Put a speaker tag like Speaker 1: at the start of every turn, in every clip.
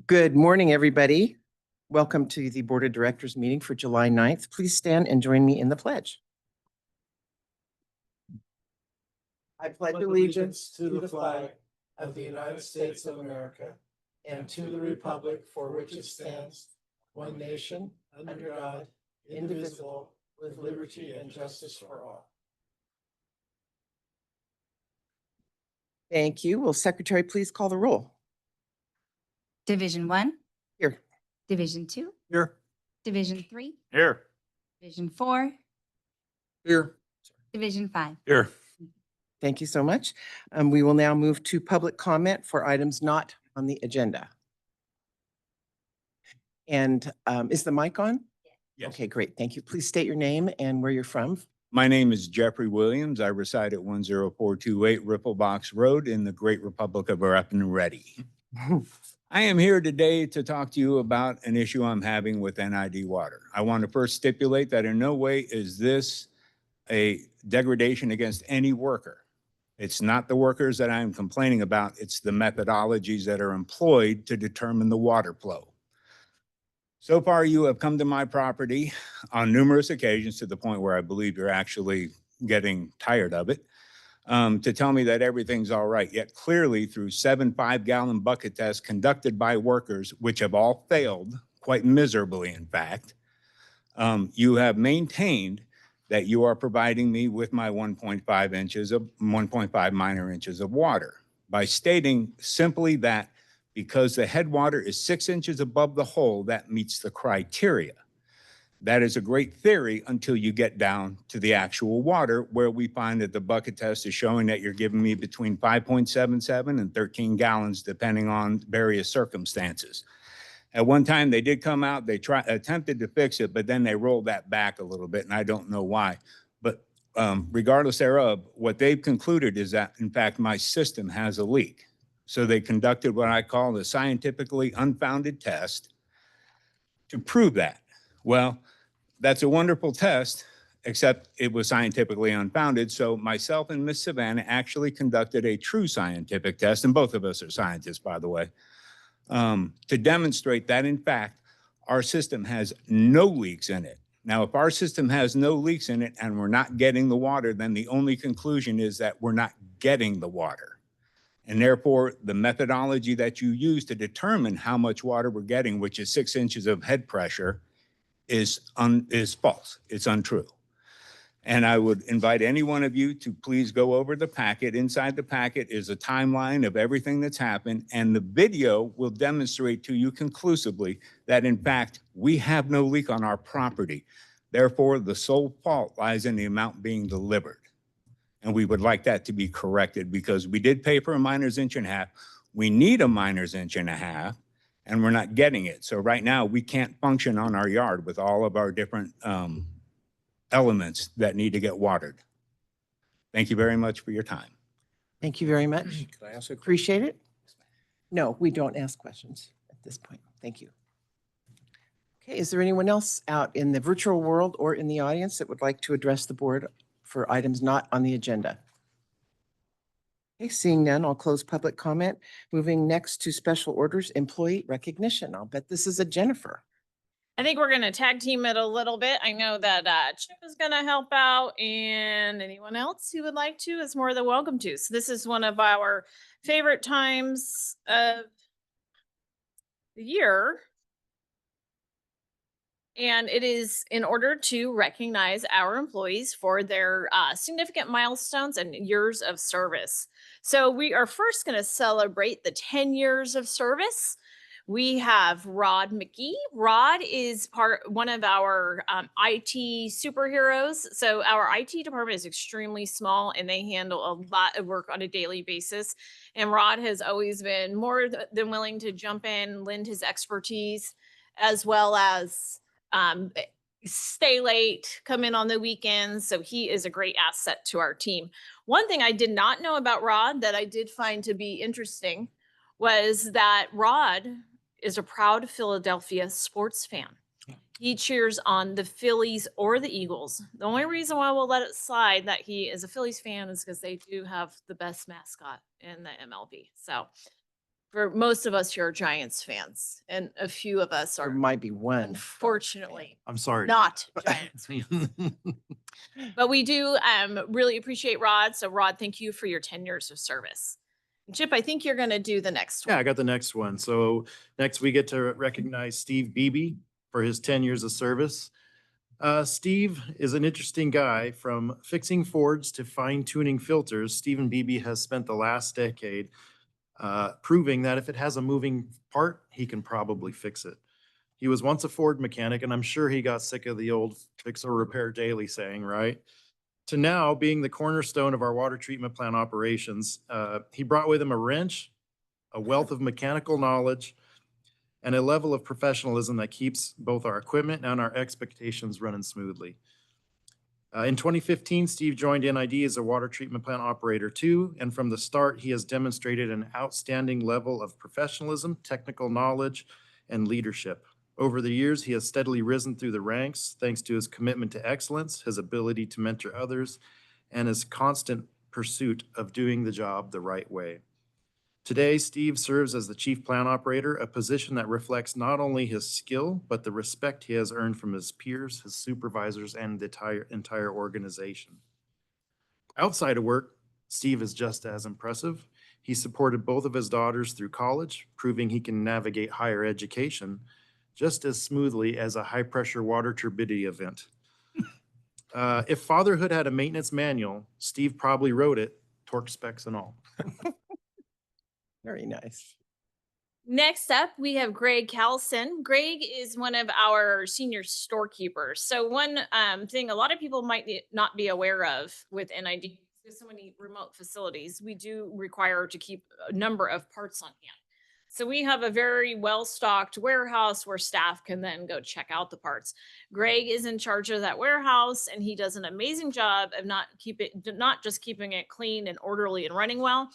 Speaker 1: Good morning, everybody. Welcome to the Board of Directors meeting for July 9th. Please stand and join me in the pledge. I pledge allegiance
Speaker 2: to the flag of the United States of America and to the republic for which it stands, one nation, under God, indivisible, with liberty and justice for all.
Speaker 1: Thank you. Will Secretary please call the roll?
Speaker 3: Division 1.
Speaker 1: Here.
Speaker 3: Division 2.
Speaker 2: Here.
Speaker 3: Division 3.
Speaker 2: Here.
Speaker 3: Division 4.
Speaker 2: Here.
Speaker 3: Division 5.
Speaker 2: Here.
Speaker 1: Thank you so much. We will now move to public comment for items not on the agenda. And is the mic on?
Speaker 4: Yes.
Speaker 1: Okay, great. Thank you. Please state your name and where you're from.
Speaker 4: My name is Jeffrey Williams. I reside at 10428 Ripplebox Road in the Great Republic of Ready. I am here today to talk to you about an issue I'm having with NID water. I want to first stipulate that in no way is this a degradation against any worker. It's not the workers that I'm complaining about. It's the methodologies that are employed to determine the water flow. So far, you have come to my property on numerous occasions to the point where I believe you're actually getting tired of it, to tell me that everything's all right. Yet clearly through 7 5-gallon bucket tests conducted by workers, which have all failed quite miserably, in fact, you have maintained that you are providing me with my 1.5 minor inches of water by stating simply that because the headwater is 6 inches above the hole, that meets the criteria. That is a great theory until you get down to the actual water, where we find that the bucket test is showing that you're giving me between 5.77 and 13 gallons, depending on various circumstances. At one time, they did come out, they attempted to fix it, but then they rolled that back a little bit, and I don't know why. But regardless thereof, what they've concluded is that, in fact, my system has a leak. So they conducted what I call a scientifically unfounded test to prove that. Well, that's a wonderful test, except it was scientifically unfounded. So myself and Miss Savannah actually conducted a true scientific test, and both of us are scientists, by the way, to demonstrate that, in fact, our system has no leaks in it. Now, if our system has no leaks in it and we're not getting the water, then the only conclusion is that we're not getting the water. And therefore, the methodology that you use to determine how much water we're getting, which is 6 inches of head pressure, is false. It's untrue. And I would invite any one of you to please go over the packet. Inside the packet is a timeline of everything that's happened, and the video will demonstrate to you conclusively that, in fact, we have no leak on our property. Therefore, the sole fault lies in the amount being delivered. And we would like that to be corrected because we did pay for a miner's inch and a half. We need a miner's inch and a half, and we're not getting it. So right now, we can't function on our yard with all of our different elements that need to get watered. Thank you very much for your time.
Speaker 1: Thank you very much.
Speaker 2: Could I ask a question?
Speaker 1: Appreciate it. No, we don't ask questions at this point. Thank you. Okay, is there anyone else out in the virtual world or in the audience that would like to address the board for items not on the agenda? Okay, seeing none, I'll close public comment. Moving next to special orders, employee recognition. I'll bet this is a Jennifer.
Speaker 5: I think we're going to tag team it a little bit. I know that Chip is going to help out, and anyone else who would like to is more than welcome to. So this is one of our favorite times of the year. And it is in order to recognize our employees for their significant milestones and years of service. So we are first going to celebrate the 10 years of service. We have Rod McGee. Rod is one of our IT superheroes. So our IT department is extremely small and they handle a lot of work on a daily basis. And Rod has always been more than willing to jump in, lend his expertise, as well as stay late, come in on the weekends. So he is a great asset to our team. One thing I did not know about Rod that I did find to be interesting was that Rod is a proud Philadelphia sports fan. He cheers on the Phillies or the Eagles. The only reason why we'll let it slide that he is a Phillies fan is because they do have the best mascot in the MLB. So For most of us here are Giants fans, and a few of us
Speaker 1: There
Speaker 5: are
Speaker 1: might be one.
Speaker 5: unfortunately
Speaker 2: I'm sorry.
Speaker 5: not Giants fans. But we do really appreciate Rod. So Rod, thank you for your 10 years of service. Chip, I think you're going to do the next
Speaker 2: Yeah,
Speaker 5: one.
Speaker 2: I got the next one. So next we get to recognize Steve Beebe for his 10 years of service. Steve is an interesting guy. From fixing Fords to fine tuning filters, Stephen Beebe has spent the last decade proving that if it has a moving part, he can probably fix it. He was once a Ford mechanic, and I'm sure he got sick of the old fix or repair daily saying, right? To now being the cornerstone of our water treatment plant operations. He brought with him a wrench, a wealth of mechanical knowledge, and a level of professionalism that keeps both our equipment and our expectations running smoothly. In 2015, Steve joined NID as a water treatment plant operator too, and from the start, he has demonstrated an outstanding level of professionalism, technical knowledge, and leadership. Over the years, he has steadily risen through the ranks thanks to his commitment to excellence, his ability to mentor others, and his constant pursuit of doing the job the right way. Today, Steve serves as the Chief Plant Operator, a position that reflects not only his skill, but the respect he has earned from his peers, his supervisors, and the entire organization. Outside of work, Steve is just as impressive. He supported both of his daughters through college, proving he can navigate higher education just as smoothly as a high-pressure water turbidity event. If fatherhood had a maintenance manual, Steve probably wrote it, torque specs and all.
Speaker 1: Very nice.
Speaker 5: Next up, we have Greg Callison. Greg is one of our senior storekeepers. So one thing a lot of people might not be aware of with NID, there's so many remote facilities, we do require to keep a number of parts on hand. So we have a very well-stocked warehouse where staff can then go check out the parts. Greg is in charge of that warehouse, and he does an amazing job of not just keeping it clean and orderly and running well,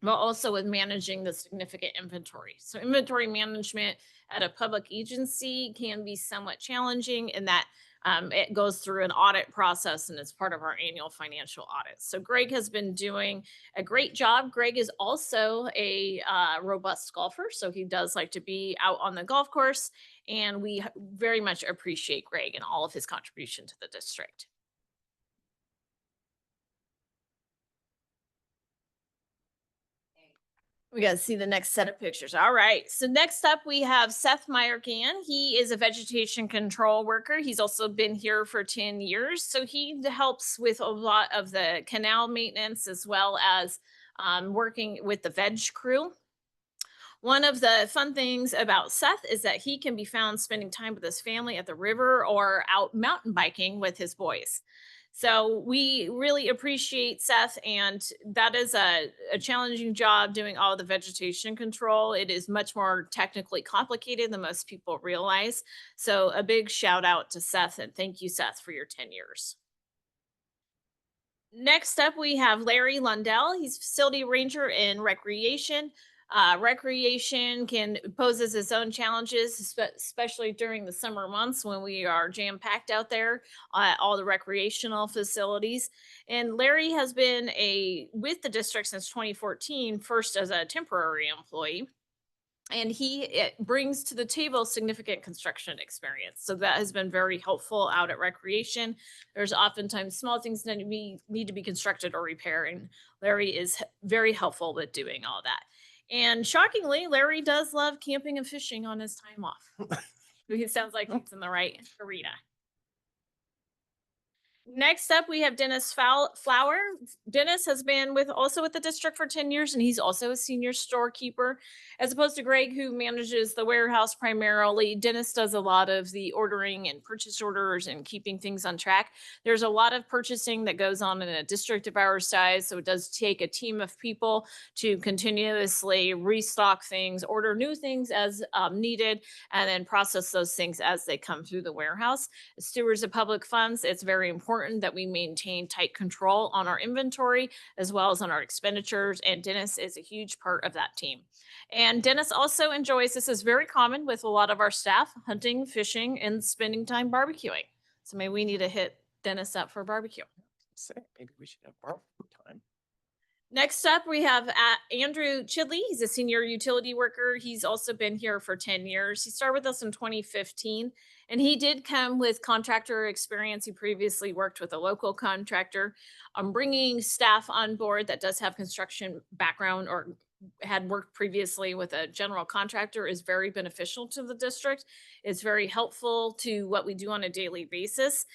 Speaker 5: but also with managing the significant inventory. So inventory management at a public agency can be somewhat challenging in that it goes through an audit process and it's part of our annual financial audit. So Greg has been doing a great job. Greg is also a robust golfer, so he does like to be out on the golf course, and we very much appreciate Greg and all of his contribution to the district. We got to see the next set of pictures. All right. So next up, we have Seth Meyer-Gann. He is a vegetation control worker. He's also been here for 10 years. So he helps with a lot of the canal maintenance as well as working with the veg crew. One of the fun things about Seth is that he can be found spending time with his family at the river or out mountain biking with his boys. So we really appreciate Seth, and that is a challenging job doing all the vegetation control. It is much more technically complicated than most people realize. So a big shout out to Seth, and thank you, Seth, for your 10 years. Next up, we have Larry Lundell. He's facility ranger in recreation. Recreation poses its own challenges, especially during the summer months when we are jam packed out there, all the recreational facilities. And Larry has been with the district since 2014, first as a temporary employee. And he brings to the table significant construction experience. So that has been very helpful out at recreation. There's oftentimes small things that need to be constructed or repaired. And Larry is very helpful with doing all that. And shockingly, Larry does love camping and fishing on his time off. He sounds like he's in the right arena. Next up, we have Dennis Flower. Dennis has been also with the district for 10 years, and he's also a senior storekeeper. As opposed to Greg, who manages the warehouse primarily, Dennis does a lot of the ordering and purchase orders and keeping things on track. There's a lot of purchasing that goes on in a district of our size, so it does take a team of people to continuously restock things, order new things as needed, and then process those things as they come through the warehouse. As stewards of public funds, it's very important that we maintain tight control on our inventory as well as on our expenditures, and Dennis is a huge part of that team. And Dennis also enjoys, this is very common with a lot of our staff, hunting, fishing, and spending time barbecuing. So maybe we need to hit Dennis up for barbecue.
Speaker 1: Say, maybe we should have barbecue time.
Speaker 5: Next up, we have Andrew Chidley. He's a senior utility worker. He's also been here for 10 years. He started with us in 2015, and he did come with contractor experience. He previously worked with a local contractor. Bringing staff on board that does have construction background or had worked previously with a general contractor is very beneficial to the district. It's very helpful to what we do on a daily basis.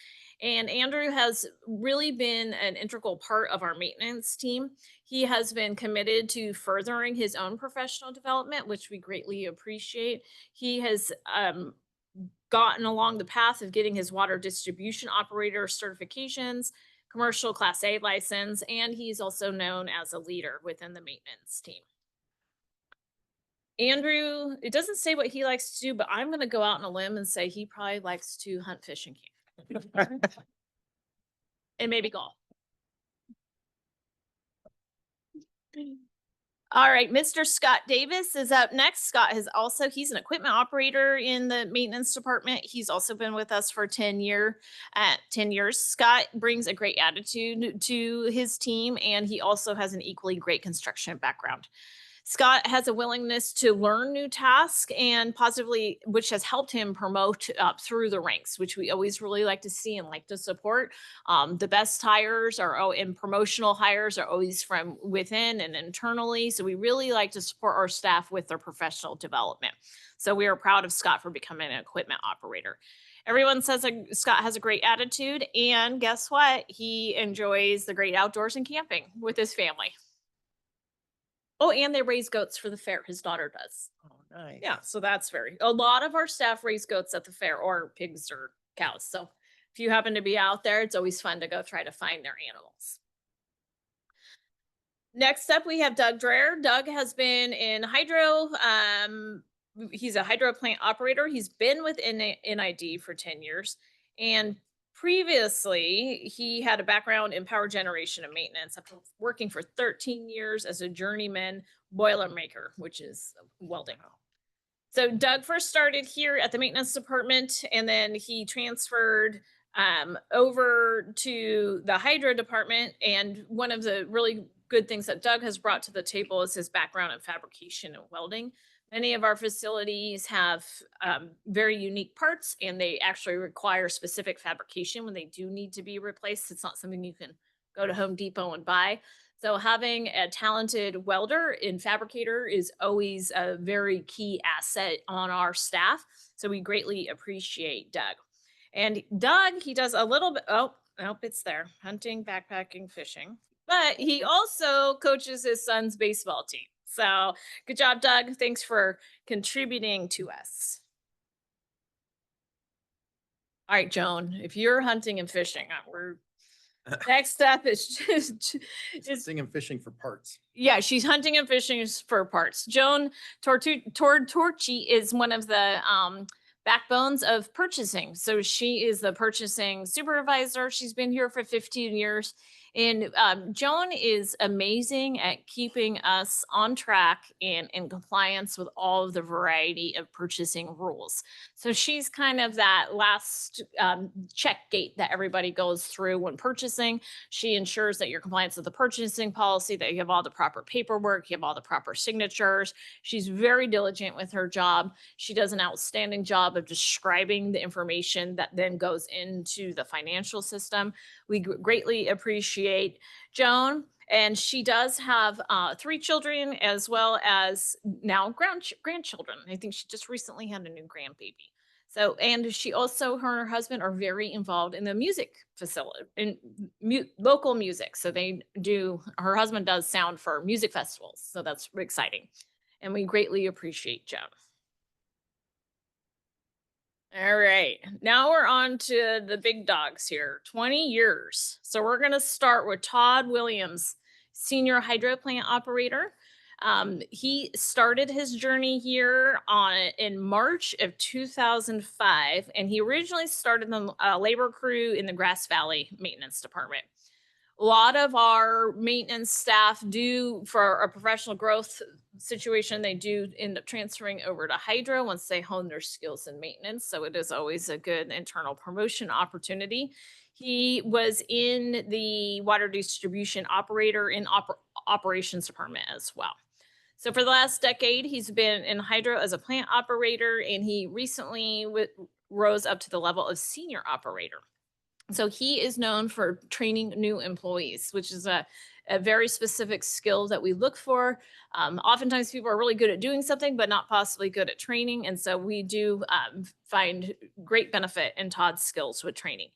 Speaker 5: And Andrew has really been an integral part of our maintenance team. He has been committed to furthering his own professional development, which we greatly appreciate. He has gotten along the path of getting his water distribution operator certifications, commercial Class A license, and he's also known as a leader within the maintenance team. Andrew, it doesn't say what he likes to do, but I'm going to go out on a limb and say he probably likes to hunt, fish, and camp. And maybe golf. All right, Mr. Scott Davis is up next. Scott he's an equipment operator in the maintenance department. He's also been with us for 10 years. Scott brings a great attitude to his team, and he also has an equally great construction background. Scott has a willingness to learn new tasks and positively, which has helped him promote up through the ranks, which we always really like to see and like to support. The best hires and promotional hires are always from within and internally. So we really like to support our staff with their professional development. So we are proud of Scott for becoming an equipment operator. Everyone says Scott has a great attitude, and guess what? He enjoys the great outdoors and camping with his family. Oh, and they raise goats for the fair. His daughter does.
Speaker 1: Oh, nice.
Speaker 5: Yeah, so that's a lot of our staff raise goats at the fair, or pigs or cows. So if you happen to be out there, it's always fun to go try to find their animals. Next up, we have Doug Dreher. Doug has been in hydro. He's a hydro plant operator. He's been with NID for 10 years. And previously, he had a background in power generation and maintenance after working for 13 years as a journeyman boilermaker, which is welding. So Doug first started here at the maintenance department, and then he transferred over to the hydro department. And one of the really good things that Doug has brought to the table is his background in fabrication and welding. Many of our facilities have very unique parts, and they actually require specific fabrication when they do need to be replaced. It's not something you can go to Home Depot and buy. So having a talented welder and fabricator is always a very key asset on our staff. So we greatly appreciate Doug. And Doug, he does a little bit, it's there, hunting, backpacking, fishing. But he also coaches his son's baseball team. So good job, Doug. Thanks for contributing to us. All right, Joan, if you're hunting and fishing, next up is just
Speaker 2: Hunting and fishing for parts.
Speaker 5: Yeah, she's hunting and fishing for parts. Joan Tortucci is one of the backbones of purchasing. So she is the purchasing supervisor. She's been here for 15 years. And Joan is amazing at keeping us on track and in compliance with all of the variety of purchasing rules. So she's kind of that last check gate that everybody goes through when purchasing. She ensures that you're compliant with the purchasing policy, that you have all the proper paperwork, you have all the proper signatures. She's very diligent with her job. She does an outstanding job of describing the information that then goes into the financial system. We greatly appreciate Joan, and she does have 3 children as well as now grandchildren. I think she just recently had a new grandbaby. So, and she also, her and her husband are very involved in the music facility, in local music. So her husband does sound for music festivals. So that's exciting. And we greatly appreciate Joan. All right, now we're on to the big dogs here, 20 years. So we're gonna start with Todd Williams, senior hydro plant operator. He started his journey here in March of 2005, and he originally started the labor crew in the Grass Valley Maintenance Department. A lot of our maintenance staff do, for a professional growth situation, they do end up transferring over to hydro once they hone their skills in maintenance. So it is always a good internal promotion opportunity. He was in the water distribution operator in operations department as well. So for the last decade, he's been in hydro as a plant operator, and he recently rose up to the level of senior operator. So he is known for training new employees, which is a very specific skill that we look for. Oftentimes people are really good at doing something, but not possibly good at training. And so we do find great benefit in Todd's skills with training.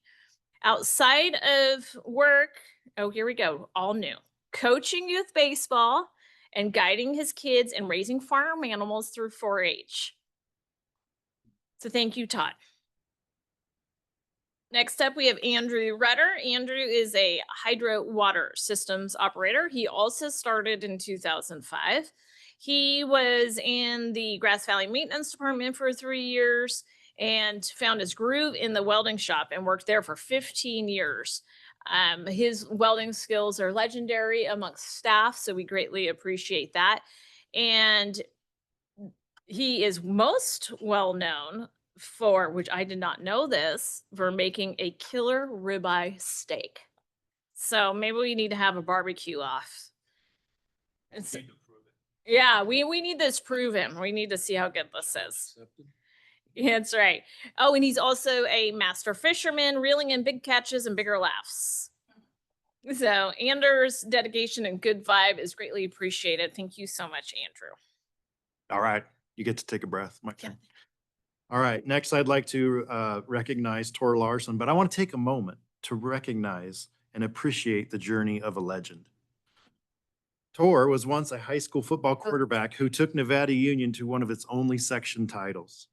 Speaker 5: Outside of work, oh, here we go, all new. Coaching youth baseball and guiding his kids and raising farm animals through 4-H. So thank you, Todd. Next up, we have Andrew Rudder. Andrew is a hydro water systems operator. He also started in 2005. He was in the Grass Valley Maintenance Department for 3 years and found his groove in the welding shop and worked there for 15 years. His welding skills are legendary amongst staff, so we greatly appreciate that. And he is most well known for, which I did not know this, for making a killer ribeye steak. So maybe we need to have a barbecue off. Yeah, we need this proven. We need to see how good this is. That's right. Oh, and he's also a master fisherman, reeling in big catches and bigger laughs. So Andrew's dedication and good vibe is greatly appreciated. Thank you so much, Andrew.
Speaker 6: All right, you get to take a breath. My turn. All right, next I'd like to recognize Tor Larson, but I want to take a moment to recognize and appreciate the journey of a legend. Tor was once a high school football quarterback who took Nevada Union to one of its only section titles.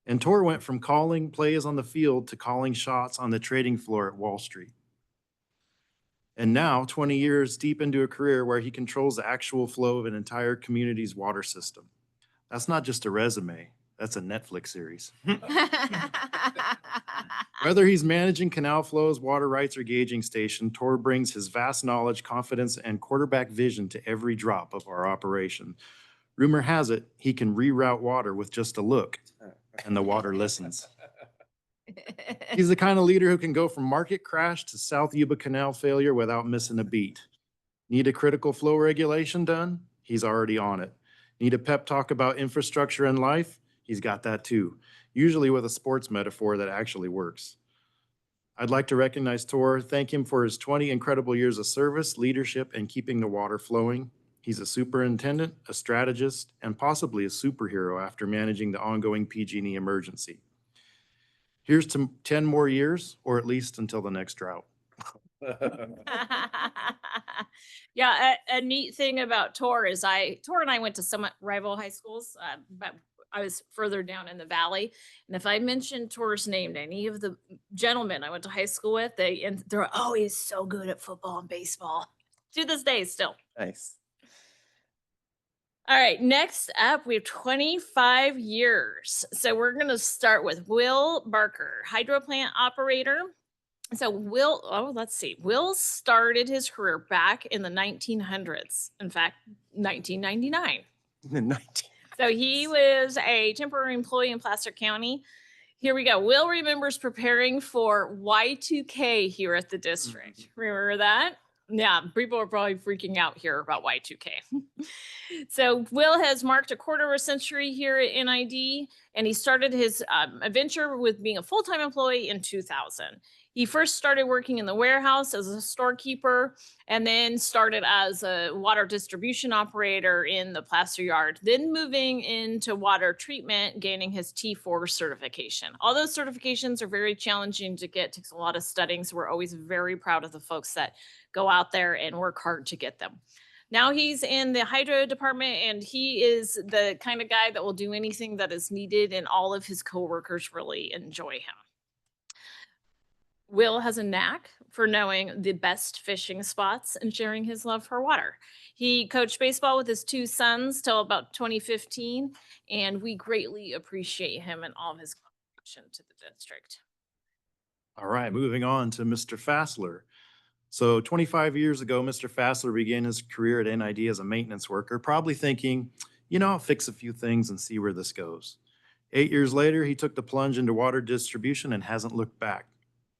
Speaker 6: And Tor went from calling plays on the field to calling shots on the trading floor at Wall Street. And now, 20 years deep into a career where he controls the actual flow of an entire community's water system. That's not just a resume, that's a Netflix series. Whether he's managing canal flows, water rights, or gauging station, Tor brings his vast knowledge, confidence, and quarterback vision to every drop of our operation. Rumor has it, he can reroute water with just a look, and the water listens. He's the kind of leader who can go from market crash to South Yuba Canal failure without missing a beat. Need a critical flow regulation done? He's already on it. Need a pep talk about infrastructure and life? He's got that too, usually with a sports metaphor that actually works. I'd like to recognize Tor, thank him for his 20 incredible years of service, leadership, and keeping the water flowing. He's a superintendent, a strategist, and possibly a superhero after managing the ongoing PG&E emergency. Here's to 10 more years, or at least until the next drought.
Speaker 5: Yeah, a neat thing about Tor is Tor and I went to somewhat rival high schools, but I was further down in the valley. And if I mentioned Tor's name to any of the gentlemen I went to high school with, they're, oh, he's so good at football and baseball. To this day still.
Speaker 1: Nice.
Speaker 5: All right, next up, we have 25 years. So we're going to start with Will Barker, hydro plant operator. So Will started his career back in the 1900s. In fact, 1999.
Speaker 1: The 19.
Speaker 5: So he was a temporary employee in Placer County. Here we go. Will remembers preparing for Y2K here at the district. Remember that? Yeah, people are probably freaking out here about Y2K. So Will has marked a quarter of a century here at NID, and he started his adventure with being a full-time employee in 2000. He first started working in the warehouse as a storekeeper, and then started as a water distribution operator in the plaster yard, then moving into water treatment, gaining his T4 certification. All those certifications are very challenging to get, takes a lot of studying, so we're always very proud of the folks that go out there and work hard to get them. Now he's in the hydro department, and he is the kind of guy that will do anything that is needed, and all of his coworkers really enjoy him. Will has a knack for knowing the best fishing spots and sharing his love for water. He coached baseball with his two sons till about 2015, and we greatly appreciate him and all of his contribution to the district.
Speaker 6: All right, moving on to Mr. Fassler. So 25 years ago, Mr. Fassler began his career at NID as a maintenance worker, probably thinking, I'll fix a few things and see where this goes. 8 years later, he took the plunge into water distribution and hasn't looked back,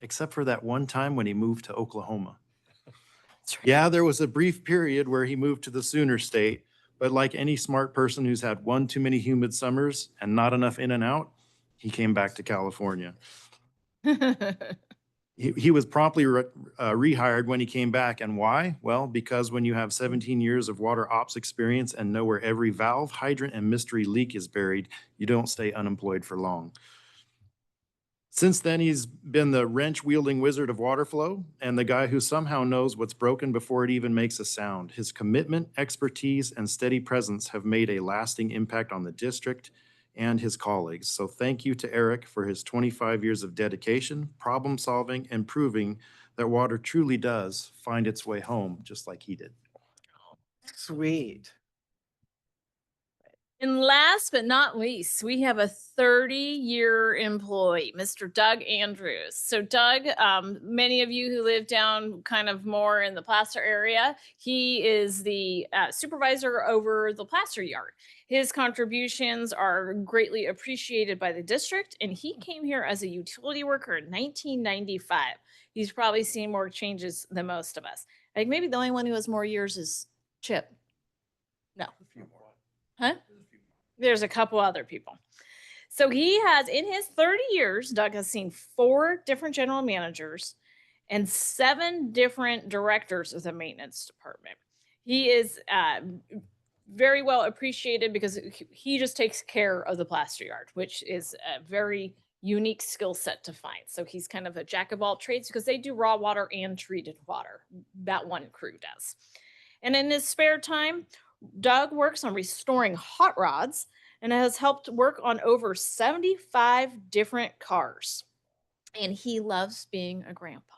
Speaker 6: except for that one time when he moved to Oklahoma. Yeah, there was a brief period where he moved to the Sooner State, but like any smart person who's had one too many humid summers and not enough in and out, he came back to California. He was promptly rehired when he came back. And why? Well, because when you have 17 years of water ops experience and know where every valve, hydrant, and mystery leak is buried, you don't stay unemployed for long. Since then, he's been the wrench-wielding wizard of water flow and the guy who somehow knows what's broken before it even makes a sound. His commitment, expertise, and steady presence have made a lasting impact on the district and his colleagues. So thank you to Eric for his 25 years of dedication, problem solving, and proving that water truly does find its way home, just like he did.
Speaker 1: Sweet.
Speaker 5: And last but not least, we have a 30-year employee, Mr. Doug Andrews. So Doug, many of you who live down kind of more in the Placer area, he is the supervisor over the Placer yard. His contributions are greatly appreciated by the district, and he came here as a utility worker in 1995. He's probably seen more changes than most of us. I think maybe the only one who has more years is Chip. No. Huh? There's a couple other people. So he has, in his 30 years, Doug has seen 4 different general managers and 7 different directors of the maintenance department. He is very well appreciated because he just takes care of the plaster yard, which is a very unique skill set to find. So he's kind of a jack of all trades because they do raw water and treated water. That one crew does. And in his spare time, Doug works on restoring hot rods and has helped work on over 75 different cars. And he loves being a grandpa.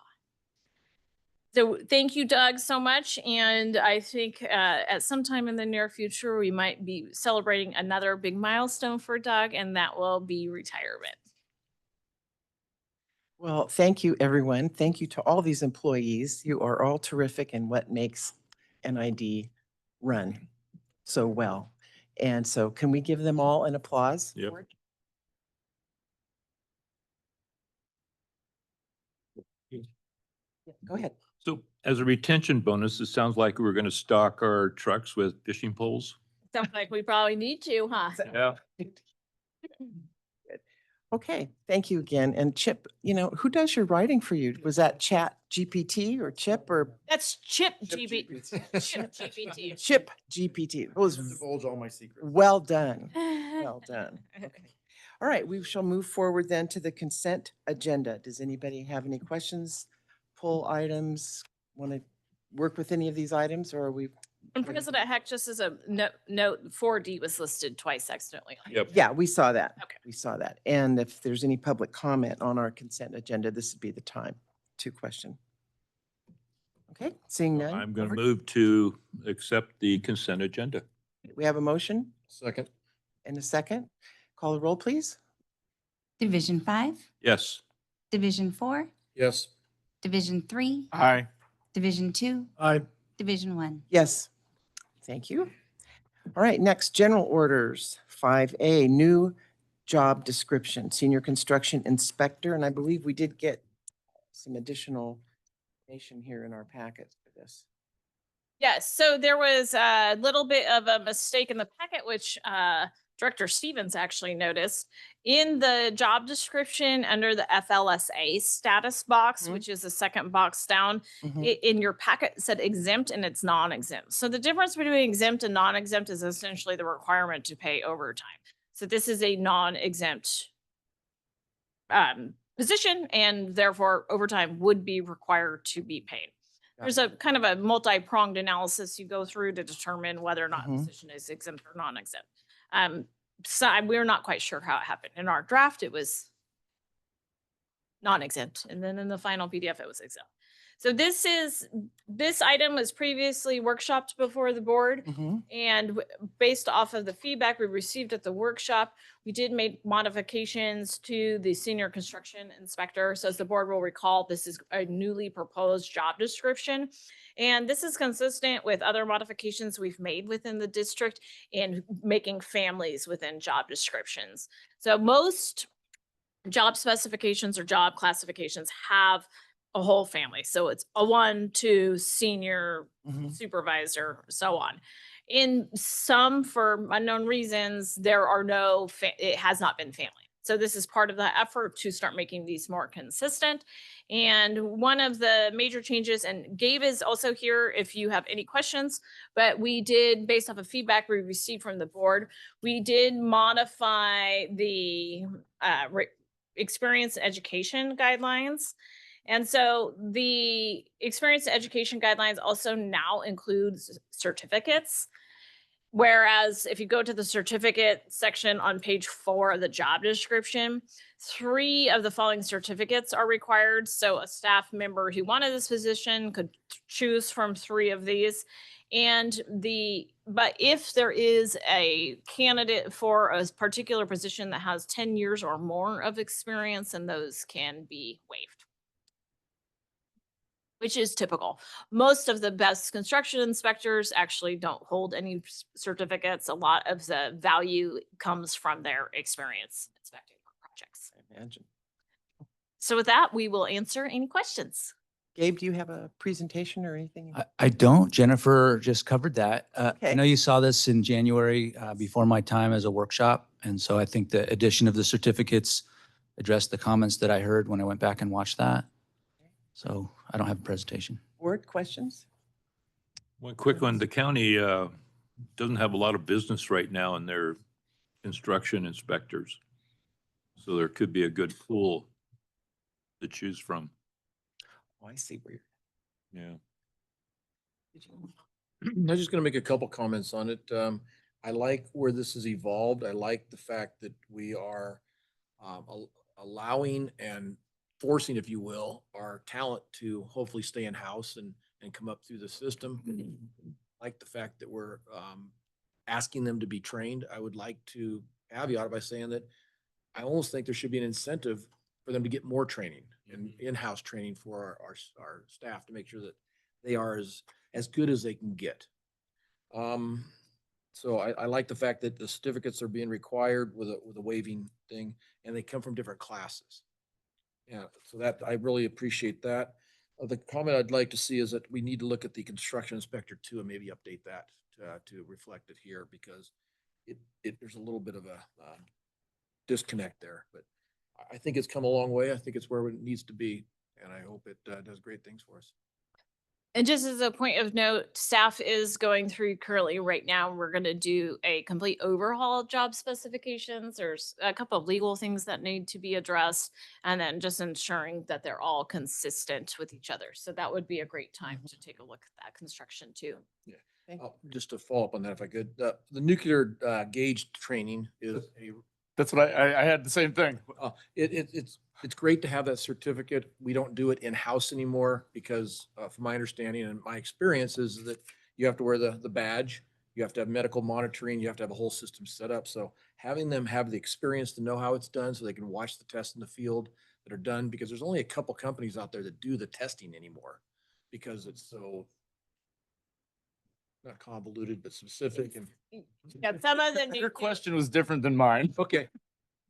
Speaker 5: So thank you, Doug, so much. And I think at some time in the near future, we might be celebrating another big milestone for Doug, and that will be retirement.
Speaker 1: Well, thank you, everyone. Thank you to all these employees. You are all terrific in what makes NID run so well. And so can we give them all an applause?
Speaker 7: Yep.
Speaker 1: for it? Yeah, go ahead.
Speaker 7: So as a retention bonus, it sounds like we're going to stock our trucks with fishing poles.
Speaker 5: Sounds like we probably need to, huh?
Speaker 7: Yeah.
Speaker 1: Good. Okay, thank you again. And Chip, who does your writing for you? Was that Chat GPT or Chip or
Speaker 5: That's Chip GPT. Chip GPT.
Speaker 1: Chip GPT? It was
Speaker 6: Divulge all my secrets.
Speaker 1: well done. Well done. Okay. All right, we shall move forward then to the consent agenda. Does anybody have any questions, pull items, want to work with any of these items, or are we?
Speaker 5: And President Heck, just as a note, 4D was listed twice accidentally.
Speaker 7: Yep.
Speaker 1: Yeah, we saw that.
Speaker 5: Okay.
Speaker 1: We saw that. And if there's any public comment on our consent agenda, this would be the time to question. Okay, seeing none.
Speaker 7: I'm going to
Speaker 1: over-
Speaker 7: move to accept the consent agenda.
Speaker 1: We have a motion
Speaker 6: Second.
Speaker 1: and a second. Call the roll, please.
Speaker 3: Division 5,
Speaker 7: Yes.
Speaker 3: Division 4,
Speaker 6: Yes.
Speaker 3: Division 3,
Speaker 7: Aye.
Speaker 3: Division 2,
Speaker 6: Aye.
Speaker 3: Division 1.
Speaker 1: Yes. Thank you. All right, next, general orders. 5A, new job description, senior construction inspector. And I believe we did get some additional information here in our packet for this.
Speaker 5: Yes, so there was a little bit of a mistake in the packet, which Director Stevens actually noticed. In the job description under the FLSA status box,
Speaker 1: Mhm.
Speaker 5: which is the second box down,
Speaker 1: Mhm.
Speaker 5: in your packet it said exempt and it's non-exempt. So the difference between exempt and non-exempt is essentially the requirement to pay overtime. So this is a non-exempt position, and therefore overtime would be required to be paid. There's a kind of a multi-pronged analysis you go through to determine whether or not a
Speaker 1: Mhm.
Speaker 5: position is exempt or non-exempt. So we're not quite sure how it happened. In our draft, it was non-exempt, and then in the final PDF, it was exempt. So this item was previously workshopped before the board.
Speaker 1: Mhm.
Speaker 5: And based off of the feedback we received at the workshop, we did make modifications to the senior construction inspector. So as the board will recall, this is a newly proposed job description. And this is consistent with other modifications we've made within the district in making families within job descriptions. So most job specifications or job classifications have a whole family. So it's a 1, 2, senior,
Speaker 1: Mhm.
Speaker 5: supervisor, so on. In some, for unknown reasons, there are no, it has not been family. So this is part of the effort to start making these more consistent. And one of the major changes, and Gabe is also here if you have any questions, but we did, based off of feedback we received from the board, we did modify the experience education guidelines. And so the experience education guidelines also now includes certificates. Whereas if you go to the certificate section on page 4 of the job description, 3 of the following certificates are required. So a staff member who wanted this position could choose from 3 of these. But if there is a candidate for a particular position that has 10 years or more of experience, then those can be waived, which is typical. Most of the best construction inspectors actually don't hold any certificates. A lot of the value comes from their experience inspecting projects.
Speaker 1: I imagine.
Speaker 5: So with that, we will answer any questions.
Speaker 1: Gabe, do you have a presentation or anything?
Speaker 8: I don't. Jennifer just covered that. I
Speaker 1: Okay.
Speaker 8: know you saw this in January before my time as a workshop. And so I think the addition of the certificates addressed the comments that I heard when I went back and watched that. So I don't have a presentation.
Speaker 1: Board questions?
Speaker 7: One quick one, the county doesn't have a lot of business right now in their construction inspectors. So there could be a good pool to choose from.
Speaker 1: Oh, I see where you're.
Speaker 7: Yeah.
Speaker 1: Did you-
Speaker 2: I'm just gonna make a couple comments on it. I like where this has evolved. I like the fact that we are allowing and forcing, if you will, our talent to hopefully stay in-house and come up through the system. I like the fact that we're asking them to be trained. I would like to caveat it by saying that I almost think there should be an incentive for them to get more training and in-house training for our staff to make sure that they are as good as they can get. So I like the fact that the certificates are being required with a waiving thing, and they come from different classes. Yeah, so that, I really appreciate that. The comment I'd like to see is that we need to look at the construction inspector too, and maybe update that to reflect it here, because there's a little bit of a disconnect there, but I think it's come a long way. I think it's where it needs to be, and I hope it does great things for us.
Speaker 5: And just as a point of note, staff is going through currently right now, we're going to do a complete overhaul of job specifications. There's a couple of legal things that need to be addressed, and then just ensuring that they're all consistent with each other. So that would be a great time to take a look at that construction too.
Speaker 1: Thank you.
Speaker 2: Just to follow up on that, if I could, the nuclear gauge training is a
Speaker 9: That's what I had the same thing.
Speaker 2: it's great to have that certificate. We don't do it in-house anymore because from my understanding and my experience is that you have to wear the badge, you have to have medical monitoring, you have to have a whole system set up. So having them have the experience to know how it's done so they can watch the tests in the field that are done, because there's only a couple companies out there that do the testing anymore because it's so not convoluted, but specific and.
Speaker 5: Yeah, some of the
Speaker 9: Your
Speaker 5: new
Speaker 9: question was different than mine.
Speaker 2: Okay.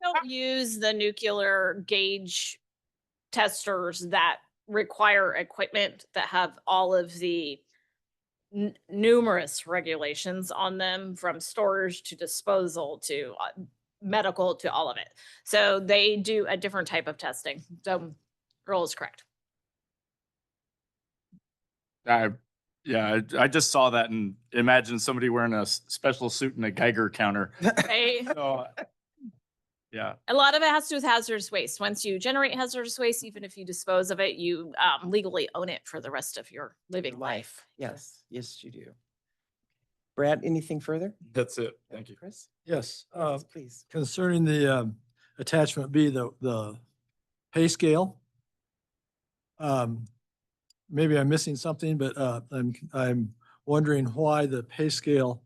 Speaker 5: don't use the nuclear gauge testers that require equipment that have all of the numerous regulations on them, from storage to disposal to medical to all of it. So they do a different type of testing. So Earl is correct.
Speaker 9: I just saw that and imagined somebody wearing a special suit and a Geiger counter.
Speaker 5: They,
Speaker 9: So, yeah.
Speaker 5: a lot of it has to do with hazardous waste. Once you generate hazardous waste, even if you dispose of it, you legally own it for the rest of your living life.
Speaker 1: Yes, yes, you do. Brad, anything further?
Speaker 9: That's it. Thank you.
Speaker 1: Chris?
Speaker 10: Yes,
Speaker 1: Yes, please.
Speaker 10: concerning the attachment B, the pay scale. Maybe I'm missing something, but I'm wondering why the pay scale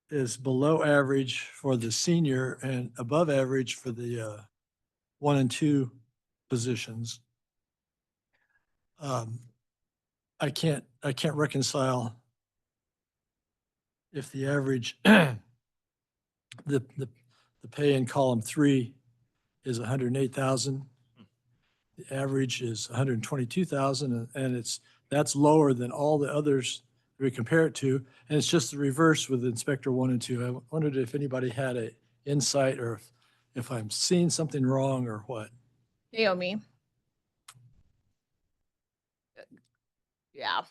Speaker 10: is below average for the senior and above average for the 1 and 2 positions. I can't reconcile if the average the pay in column 3 is 108,000, the average is 122,000 and that's lower than all the others we compare it to. And it's just the reverse with Inspector 1 and 2. I wondered if anybody had a insight or if I'm seeing something wrong or what.
Speaker 5: Naomi. Yeah.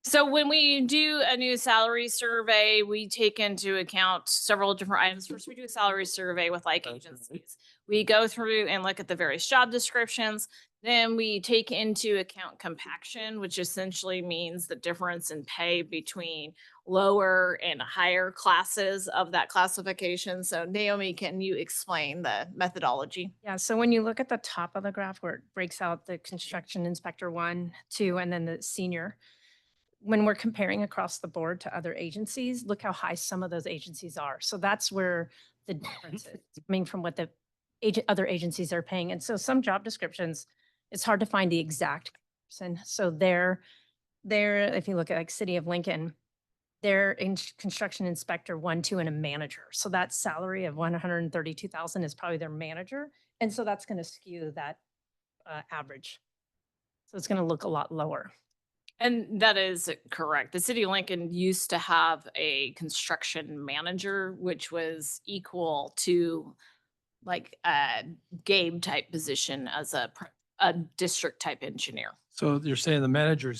Speaker 5: So when we do a new salary survey, we take into account several different items. First, we do a salary survey with like
Speaker 10: That's right.
Speaker 5: agencies. We go through and look at the various job descriptions. Then we take into account compaction, which essentially means the difference in pay between lower and higher classes of that classification. So Naomi, can you explain the methodology?
Speaker 11: Yeah, so when you look at the top of the graph where it breaks out the construction inspector 1, 2, and then the senior, when we're comparing across the board to other agencies, look how high some of those agencies are. So that's where the difference is coming from what the other agencies are paying. And so some job descriptions, it's hard to find the exact person. So they're, if you look at like City of Lincoln, they're in construction inspector 1, 2, and a manager. So that salary of 132,000 is probably their manager. And so that's going to skew that average. So it's going to look a lot lower.
Speaker 5: And that is correct. The city of Lincoln used to have a construction manager, which was equal to like a Gabe type position as a district type engineer.
Speaker 10: So you're saying the manager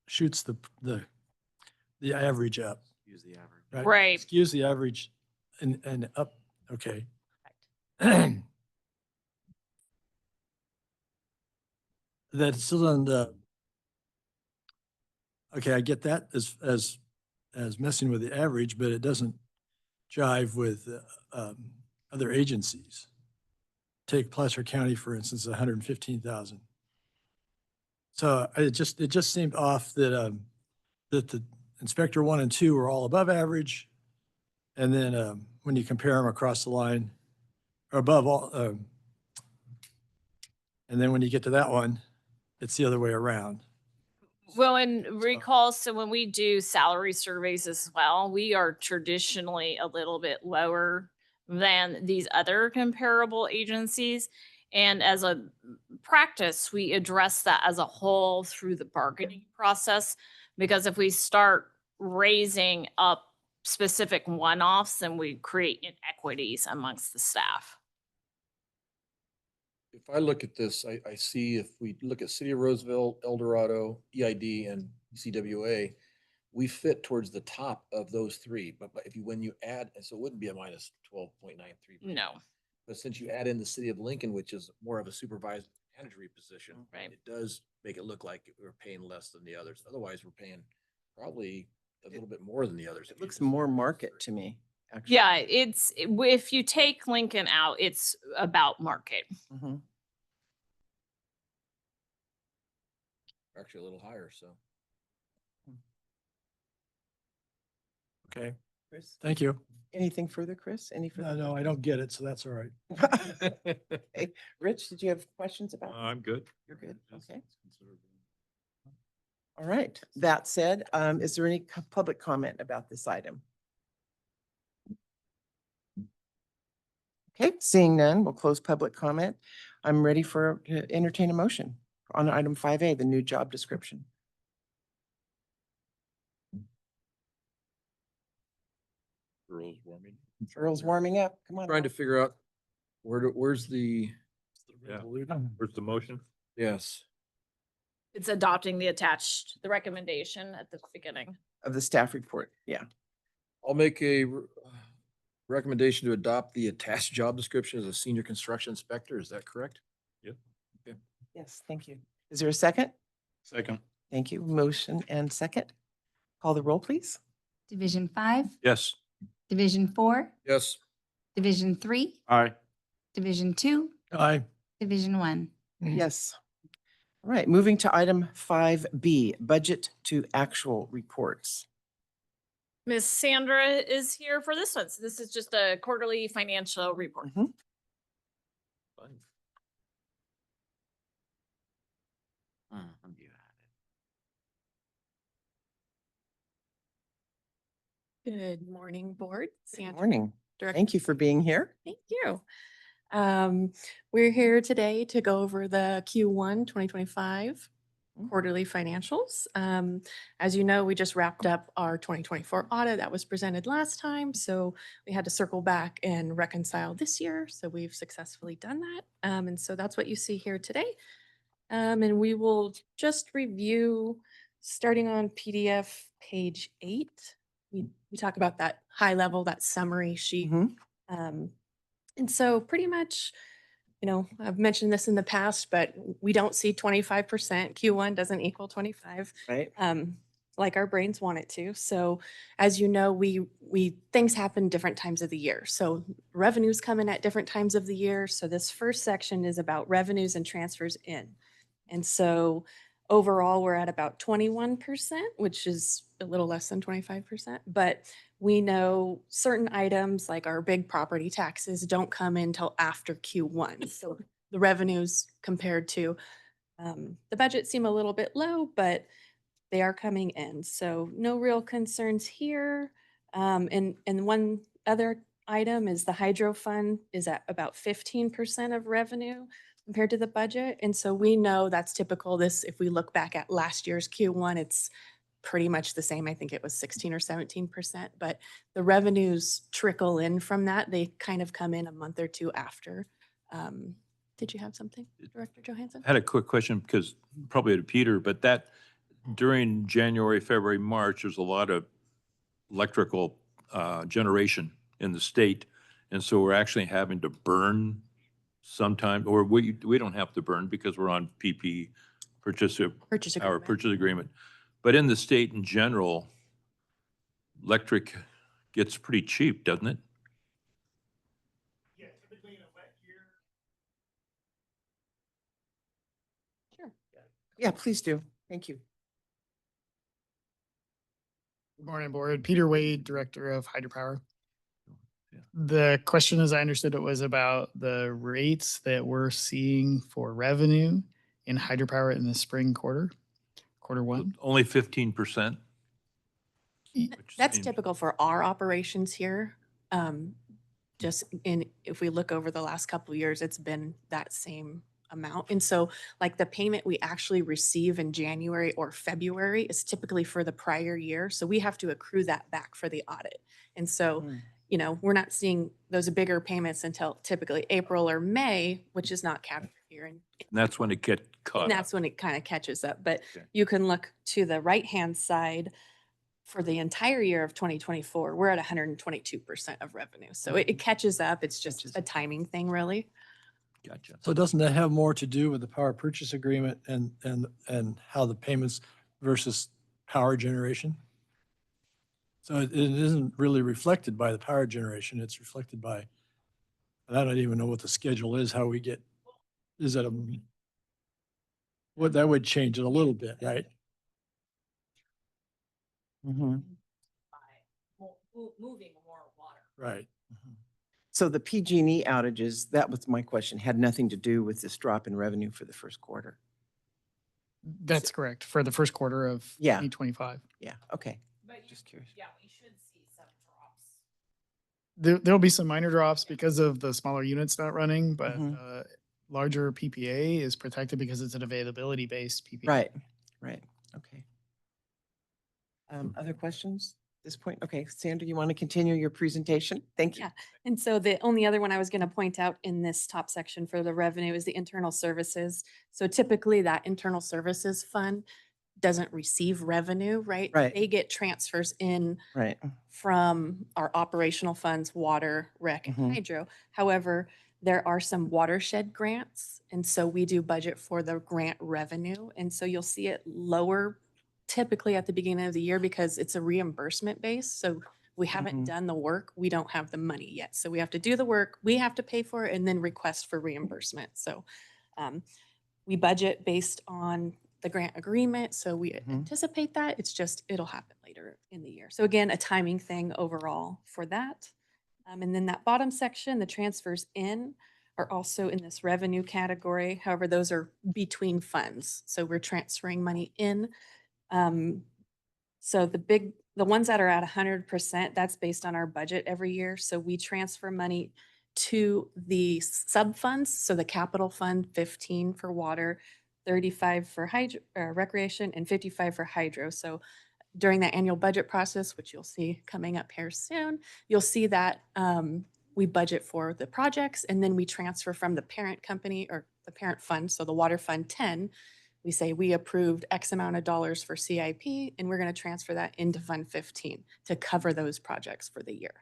Speaker 10: shoots the average up,
Speaker 6: Use the average.
Speaker 10: right?
Speaker 5: Right.
Speaker 10: Skews the average and up. Okay. That still doesn't, okay, I get that as messing with the average, but it doesn't jive with other agencies. Take Placer County, for instance, 115,000. So it just seemed off that that the Inspector 1 and 2 were all above average. And then when you compare them across the line, or above all, and then when you get to that one, it's the other way around.
Speaker 5: Well, and recall, so when we do salary surveys as well, we are traditionally a little bit lower than these other comparable agencies. And as a practice, we address that as a whole through the bargaining process. Because if we start raising up specific one-offs, then we create inequities amongst the staff.
Speaker 12: If I look at this, I see if we look at City of Roseville, El Dorado, EID, and CWA, we fit towards the top of those three. But if you, when you add, and so it wouldn't be a minus 12.93.
Speaker 5: No.
Speaker 12: But since you add in the City of Lincoln, which is more of a supervised managery position,
Speaker 5: Right.
Speaker 12: it does make it look like we're paying less than the others. Otherwise, we're paying probably a little bit more than the others.
Speaker 1: It looks more market to me, actually.
Speaker 5: Yeah, if you take Lincoln out, it's about market.
Speaker 1: Mhm.
Speaker 12: Actually a little higher, so.
Speaker 10: Okay,
Speaker 1: Chris,
Speaker 10: thank you.
Speaker 1: anything further, Chris? Any further?
Speaker 10: No, I don't get it, so that's all right.
Speaker 1: Okay. Rich, did you have questions about?
Speaker 7: I'm good.
Speaker 1: You're good, okay. All right, that said, is there any public comment about this item? Okay, seeing none, we'll close public comment. I'm ready to entertain a motion on item 5A, the new job description.
Speaker 7: Girls warming.
Speaker 1: Earl's warming up, come on.
Speaker 12: Trying to
Speaker 1: Earl.
Speaker 12: figure out where's the,
Speaker 7: Yeah. Where's the motion?
Speaker 12: yes.
Speaker 5: It's adopting the recommendation at the beginning.
Speaker 1: Of the staff report, yeah.
Speaker 12: I'll make a recommendation to adopt the attached job description as a senior construction inspector. Is that correct?
Speaker 1: Yes, thank you. Is there a second?
Speaker 6: Second.
Speaker 1: Thank you. Motion and second. Call the roll, please.
Speaker 3: Division 5,
Speaker 7: Yes.
Speaker 3: Division 4,
Speaker 12: Yes.
Speaker 3: Division 3,
Speaker 6: Aye.
Speaker 3: Division 2,
Speaker 10: Aye.
Speaker 3: Division 1.
Speaker 1: Yes. All right, moving to item 5B, budget to actual reports.
Speaker 5: Miss Sandra is here for this one. So this is just a quarterly financial report.
Speaker 1: Mhm.
Speaker 13: Good morning, board.
Speaker 1: Good
Speaker 13: Sandra,
Speaker 1: morning.
Speaker 13: Director.
Speaker 1: Thank you for being here.
Speaker 13: Thank you. We're here today to go over the Q1 2025 quarterly financials. As you know, we just wrapped up our 2024 audit that was presented last time. So we had to circle back and reconcile this year. So we've successfully done that. And so that's what you see here today. And we will just review starting on PDF page 8. We talk about that high level, that summary sheet.
Speaker 1: Mhm.
Speaker 13: And so pretty much, you know, I've mentioned this in the past, but we don't see 25%. Q1 doesn't equal 25.
Speaker 1: Right.
Speaker 13: Like our brains want it to. So as you know, we things happen different times of the year. So revenues come in at different times of the year. So this first section is about revenues and transfers in. And so overall, we're at about 21%, which is a little less than 25%. But we know certain items like our big property taxes don't come in till after Q1. So the revenues compared to the budget seem a little bit low, but they are coming in. So no real concerns here. And one other item is the hydro fund is at about 15% of revenue compared to the budget. And so we know that's typical. This, if we look back at last year's Q1, it's pretty much the same. I think it was 16 or 17%, but the revenues trickle in from that. They kind of come in a month or two after. Did you have something, Director Johansson?
Speaker 7: I had a quick question because probably to Peter, but that during January, February, March, there's a lot of electrical generation in the state. And so we're actually having to burn sometime, or we don't have to burn because we're on PP,
Speaker 13: Purchase
Speaker 7: our
Speaker 13: agreement.
Speaker 7: purchase agreement. But in the state in general, electric gets pretty cheap, doesn't it?
Speaker 2: Yeah, typically in a wet year.
Speaker 13: Sure.
Speaker 1: Yeah, please do. Thank you.
Speaker 14: Good morning, Board. Peter Wade, Director of Hydropower.
Speaker 7: Yeah.
Speaker 14: The question, as I understood it, was about the rates that we're seeing for revenue in hydropower in the spring quarter one.
Speaker 7: Only 15%.
Speaker 13: That's typical for our operations here. Just if we look over the last couple of years, it's been that same amount. And so like the payment we actually receive in January or February is typically for the prior year. So we have to accrue that back for the audit. And so, you know, we're not seeing those bigger payments until typically April or May, which is not captured here. And
Speaker 7: that's when it gets caught
Speaker 13: and
Speaker 7: up.
Speaker 13: that's when it kind of catches up. But
Speaker 7: Okay.
Speaker 13: you can look to the right-hand side for the entire year of 2024, we're at 122% of revenue. So it catches up. It's just a timing thing, really.
Speaker 7: Gotcha.
Speaker 10: So doesn't that have more to do with the power purchase agreement and how the payments versus power generation? So it isn't really reflected by the power generation. It's reflected by, and I don't even know what the schedule is, how we get, is that what that would change it a little bit, right?
Speaker 1: Mm-hmm.
Speaker 13: Moving more water.
Speaker 10: Right.
Speaker 1: So the PG&E outages, that was my question, had nothing to do with this drop in revenue for the first quarter.
Speaker 14: That's correct, for the first quarter of
Speaker 1: Yeah.
Speaker 14: 2025.
Speaker 1: Yeah, okay.
Speaker 13: But
Speaker 1: Just curious.
Speaker 13: Yeah, we should see some drops.
Speaker 14: There'll be some minor drops because of the smaller units not running, but
Speaker 1: Mhm.
Speaker 14: larger PPA is protected because it's an availability-based PPA.
Speaker 1: Right, right, okay. Other questions at this point? Okay, Sandra, you want to continue your presentation? Thank you.
Speaker 13: Yeah. And so the only other one I was going to point out in this top section for the revenue is the internal services. So typically that internal services fund doesn't receive revenue, right?
Speaker 1: Right.
Speaker 13: They get transfers in
Speaker 1: Right.
Speaker 13: from our operational funds, water, rec, and
Speaker 1: Mhm.
Speaker 13: hydro. However, there are some watershed grants. And so we do budget for the grant revenue. And so you'll see it lower typically at the beginning of the year because it's a reimbursement base. So we haven't
Speaker 1: Mhm.
Speaker 13: done the work. We don't have the money yet. So we have to do the work, we have to pay for it, and then request for reimbursement. So we budget based on the grant agreement. So we anticipate that. It's just, it'll happen later in the year. So again, a timing thing overall for that. And then that bottom section, the transfers in are also in this revenue category. However, those are between funds. So we're transferring money in. So the ones that are at 100%, that's based on our budget every year. So we transfer money to the sub-funds. So the capital fund, 15 for water, 35 for recreation, and 55 for hydro. So during that annual budget process, which you'll see coming up here soon, you'll see that we budget for the projects and then we transfer from the parent company or the parent fund. So the water fund 10, we say we approved X amount of dollars for CIP and we're going to transfer that into fund 15 to cover those projects for the year.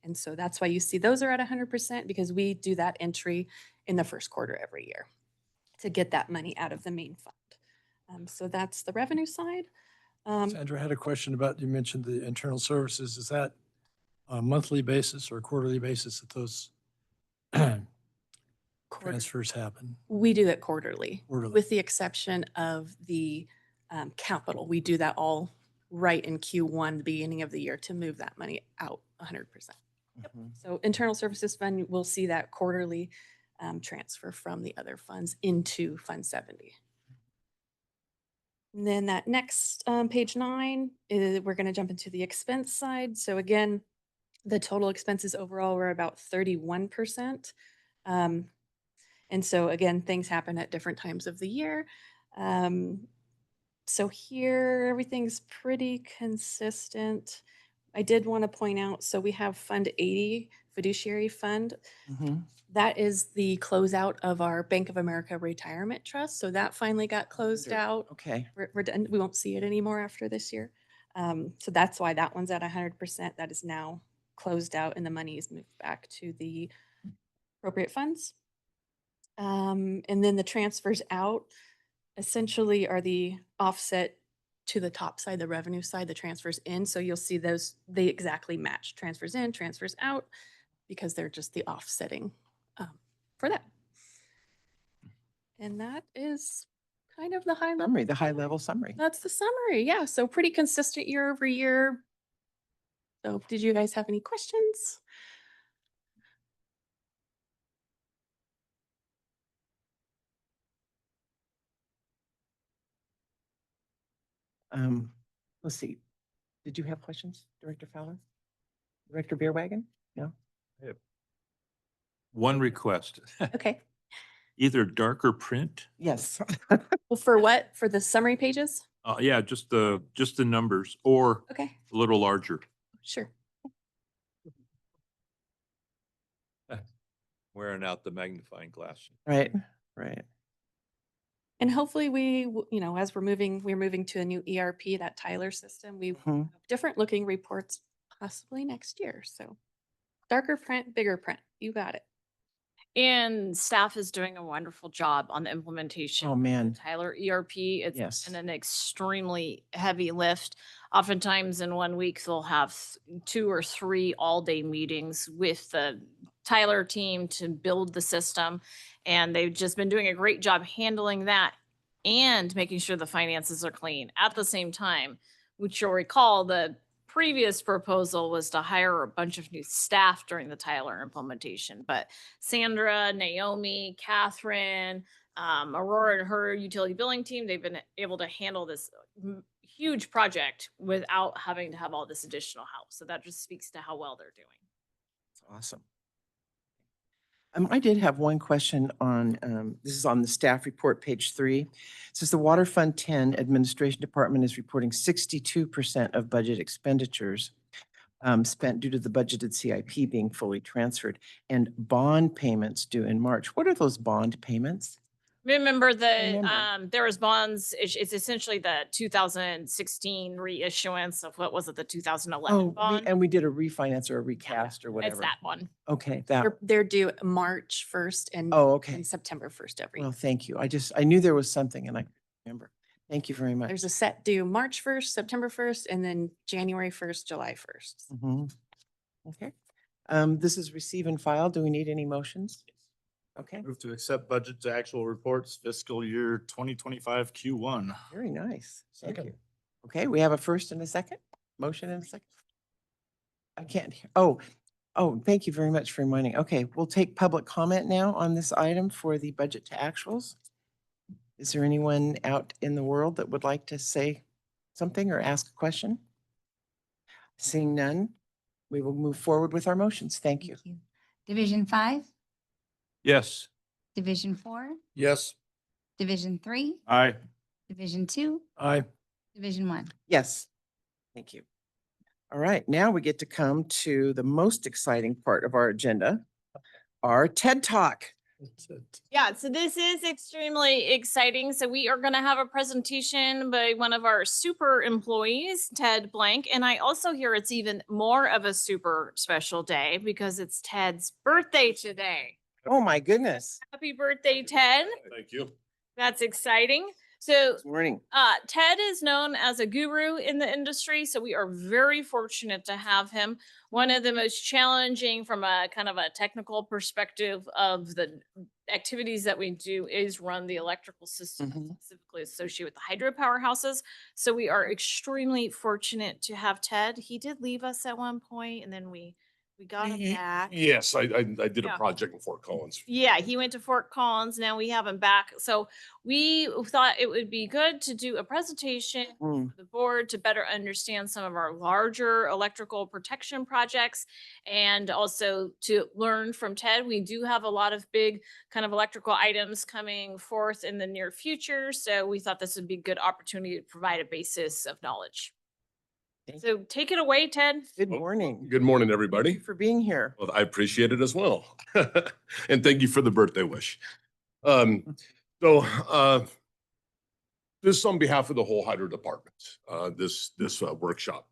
Speaker 13: And so that's why you see those are at 100% because we do that entry in the first quarter every year to get that money out of the main fund. So that's the revenue side.
Speaker 10: Sandra, I had a question about, you mentioned the internal services. Is that on a monthly basis or quarterly basis that those transfers happen?
Speaker 13: We do it quarterly,
Speaker 10: Quarterly.
Speaker 13: with the exception of the capital. We do that all right in Q1, the beginning of the year, to move that money out 100%.
Speaker 1: Mhm.
Speaker 13: So internal services fund, we'll see that quarterly transfer from the other funds into Fund 70. And then that next page 9, we're going to jump into the expense side. So again, the total expenses overall were about 31%. And so again, things happen at different times of the year. So here, everything's pretty consistent. I did want to point out, so we have Fund 80, Fiduciary Fund.
Speaker 1: Mhm.
Speaker 13: That is the closeout of our Bank of America Retirement Trust. So that finally got closed out.
Speaker 1: Okay.
Speaker 13: We're done. We won't see it anymore after this year. So that's why that one's at 100%. That is now closed out and the money is moved back to the appropriate funds. And then the transfers out essentially are the offset to the top side, the revenue side, the transfers in. So you'll see those, they exactly match transfers in, transfers out, because they're just the offsetting for that. And that is kind of the high level.
Speaker 1: Summary, the high level summary.
Speaker 13: That's the summary. Yeah. So pretty consistent year over year. So did you guys have any questions?
Speaker 1: Let's see. Did you have questions, Director Fowler? Director Beerwagon? No?
Speaker 7: One request,
Speaker 13: Okay.
Speaker 7: either darker print.
Speaker 1: Yes.
Speaker 13: Well, for what? For the summary pages?
Speaker 7: Yeah, just the numbers or
Speaker 13: Okay.
Speaker 7: a little larger.
Speaker 13: Sure.
Speaker 7: Wearing out the magnifying glass.
Speaker 1: Right, right.
Speaker 13: And hopefully as we're moving to a new ERP, that Tyler system, we
Speaker 1: Mhm.
Speaker 13: have different looking reports possibly next year. So darker print, bigger print. You got it.
Speaker 5: And staff is doing a wonderful job on the implementation.
Speaker 1: Oh,
Speaker 5: of the
Speaker 1: man.
Speaker 5: Tyler ERP. It's
Speaker 1: Yes.
Speaker 5: been an extremely heavy lift. Oftentimes in 1 week, they'll have 2 or 3 all-day meetings with the Tyler team to build the system. And they've just been doing a great job handling that and making sure the finances are clean at the same time, which you'll recall the previous proposal was to hire a bunch of new staff during the Tyler implementation. But Sandra, Naomi, Catherine, Aurora and her utility billing team, they've been able to handle this huge project without having to have all this additional help. So that just speaks to how well they're doing.
Speaker 1: Awesome. I did have one question on, this is on the staff report, page 3. It says the Water Fund 10 Administration Department is reporting 62% of budget expenditures spent due to the budgeted CIP being fully transferred and bond payments due in March. What are those bond payments?
Speaker 5: Remember
Speaker 1: Remember.
Speaker 5: there was bonds, it's essentially the 2016 reissuance of what was it, the 2011
Speaker 1: Oh,
Speaker 5: bond?
Speaker 1: and we did a refinance or a recast or
Speaker 5: It's
Speaker 1: whatever.
Speaker 5: that one.
Speaker 1: Okay, that,
Speaker 13: They're due March 1st and
Speaker 1: okay.
Speaker 13: and September 1st every
Speaker 1: Well,
Speaker 13: year.
Speaker 1: thank you. I knew there was something and I couldn't remember. Thank you very much.
Speaker 13: There's a set due March 1st, September 1st, and then January 1st, July 1st.
Speaker 1: Mhm. Okay. This is receive and file. Do we need any motions? Okay,
Speaker 6: Move to accept budget to actual reports fiscal year 2025 Q1.
Speaker 1: very nice. Thank
Speaker 10: Second.
Speaker 1: you. Okay, we have a first and a second, motion and a second. I can't hear. Oh, thank you very much for reminding. Okay, we'll take public comment now on this item for the budget to actuals. Is there anyone out in the world that would like to say something or ask a question? Seeing none, we will move forward with our motions. Thank you.
Speaker 3: Division 5,
Speaker 7: Yes.
Speaker 3: Division 4,
Speaker 12: Yes.
Speaker 3: Division 3,
Speaker 9: Aye.
Speaker 3: Division 2,
Speaker 10: Aye.
Speaker 3: Division 1.
Speaker 1: Yes. Thank you. All right, now we get to come to the most exciting part of our agenda, our TED Talk.
Speaker 10: That's it.
Speaker 5: Yeah, so this is extremely exciting. So we are going to have a presentation by one of our super employees, Ted Blank. And I also hear it's even more of a super special day because it's Ted's birthday today.
Speaker 1: Oh, my goodness.
Speaker 5: Happy birthday, Ted.
Speaker 12: Thank you.
Speaker 5: That's exciting. So
Speaker 1: Good morning.
Speaker 5: Ted is known as a guru in the industry, so we are very fortunate to have him. One of the most challenging from a kind of a technical perspective of the activities that we do is run the electrical system specifically associated with the hydropower houses. So we are extremely fortunate to have Ted. He did leave us at one point and then we got him back.
Speaker 15: Yes, I did
Speaker 5: Yeah.
Speaker 15: a project in Fort Collins.
Speaker 5: Yeah, he went to Fort Collins. Now we have him back. So we thought it would be good to do a presentation
Speaker 1: Mm.
Speaker 5: for the board to better understand some of our larger electrical protection projects and also to learn from Ted. We do have a lot of big kind of electrical items coming forth in the near future. So we thought this would be a good opportunity to provide a basis of knowledge.
Speaker 1: Thank
Speaker 5: So take it away, Ted.
Speaker 1: Good morning.
Speaker 15: Good morning,
Speaker 1: Thank
Speaker 15: everybody.
Speaker 1: you for being here.
Speaker 15: Well, I appreciate it as well. And thank you for the birthday wish. So this is on behalf of the whole hydro department, this workshop.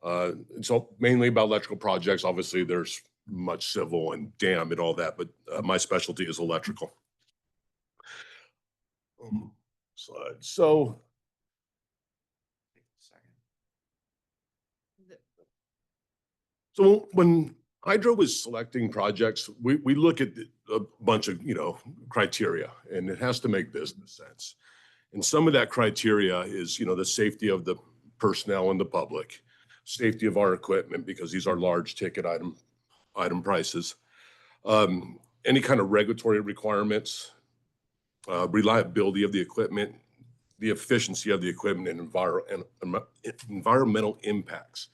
Speaker 15: It's all mainly about electrical projects. Obviously, there's much civil and dam and all that, but my specialty is electrical. Slide. So when Hydro was selecting projects, we look at a bunch of, criteria, and it has to make business sense. And some of that criteria is, the safety of the personnel and the public, safety of our equipment, because these are large ticket item prices. Any kind of regulatory requirements, reliability of the equipment, the efficiency of the equipment, and environmental impacts.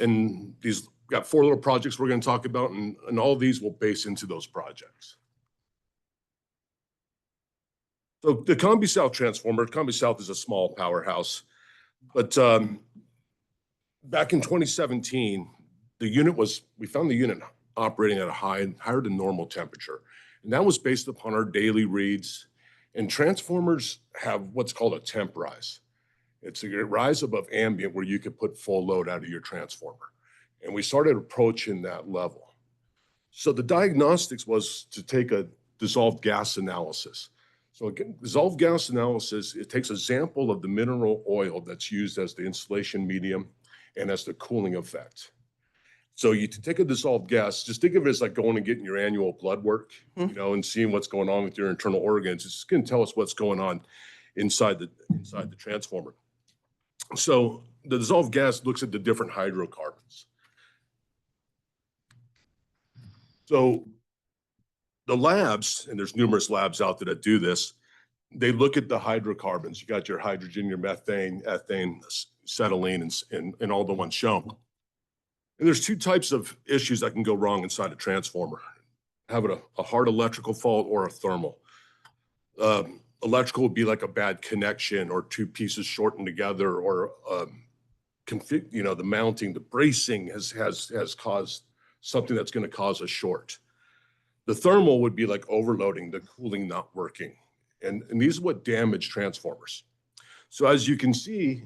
Speaker 15: And these got 4 little projects we're going to talk about, and all of these will base into those projects. So the Combi South transformer, Combi South is a small powerhouse, but back in 2017, we found the unit operating at a higher than normal temperature. And that was based upon our daily reads. And transformers have what's called a temp rise. It's a rise above ambient where you could put full load out of your transformer. And we started approaching that level. So the diagnostics was to take a dissolved gas analysis. So again, dissolved gas analysis, it takes a sample of the mineral oil that's used as the insulation medium and as the cooling effect. So you take a dissolved gas, just think of it as like going and getting your annual blood work, and seeing what's going on with your internal organs. It's going to tell us what's going on inside the transformer. So the dissolved gas looks at the different hydrocarbons. So the labs, and there's numerous labs out there that do this, they look at the hydrocarbons. You got your hydrogen, your methane, ethane, acetylene, and all the ones shown. And there's 2 types of issues that can go wrong inside a transformer. Having a hard electrical fault or a thermal. Electrical would be like a bad connection or 2 pieces shortened together, or the mounting, the bracing has caused something that's going to cause a short. The thermal would be like overloading, the cooling not working. And these are what damage transformers. So as you can see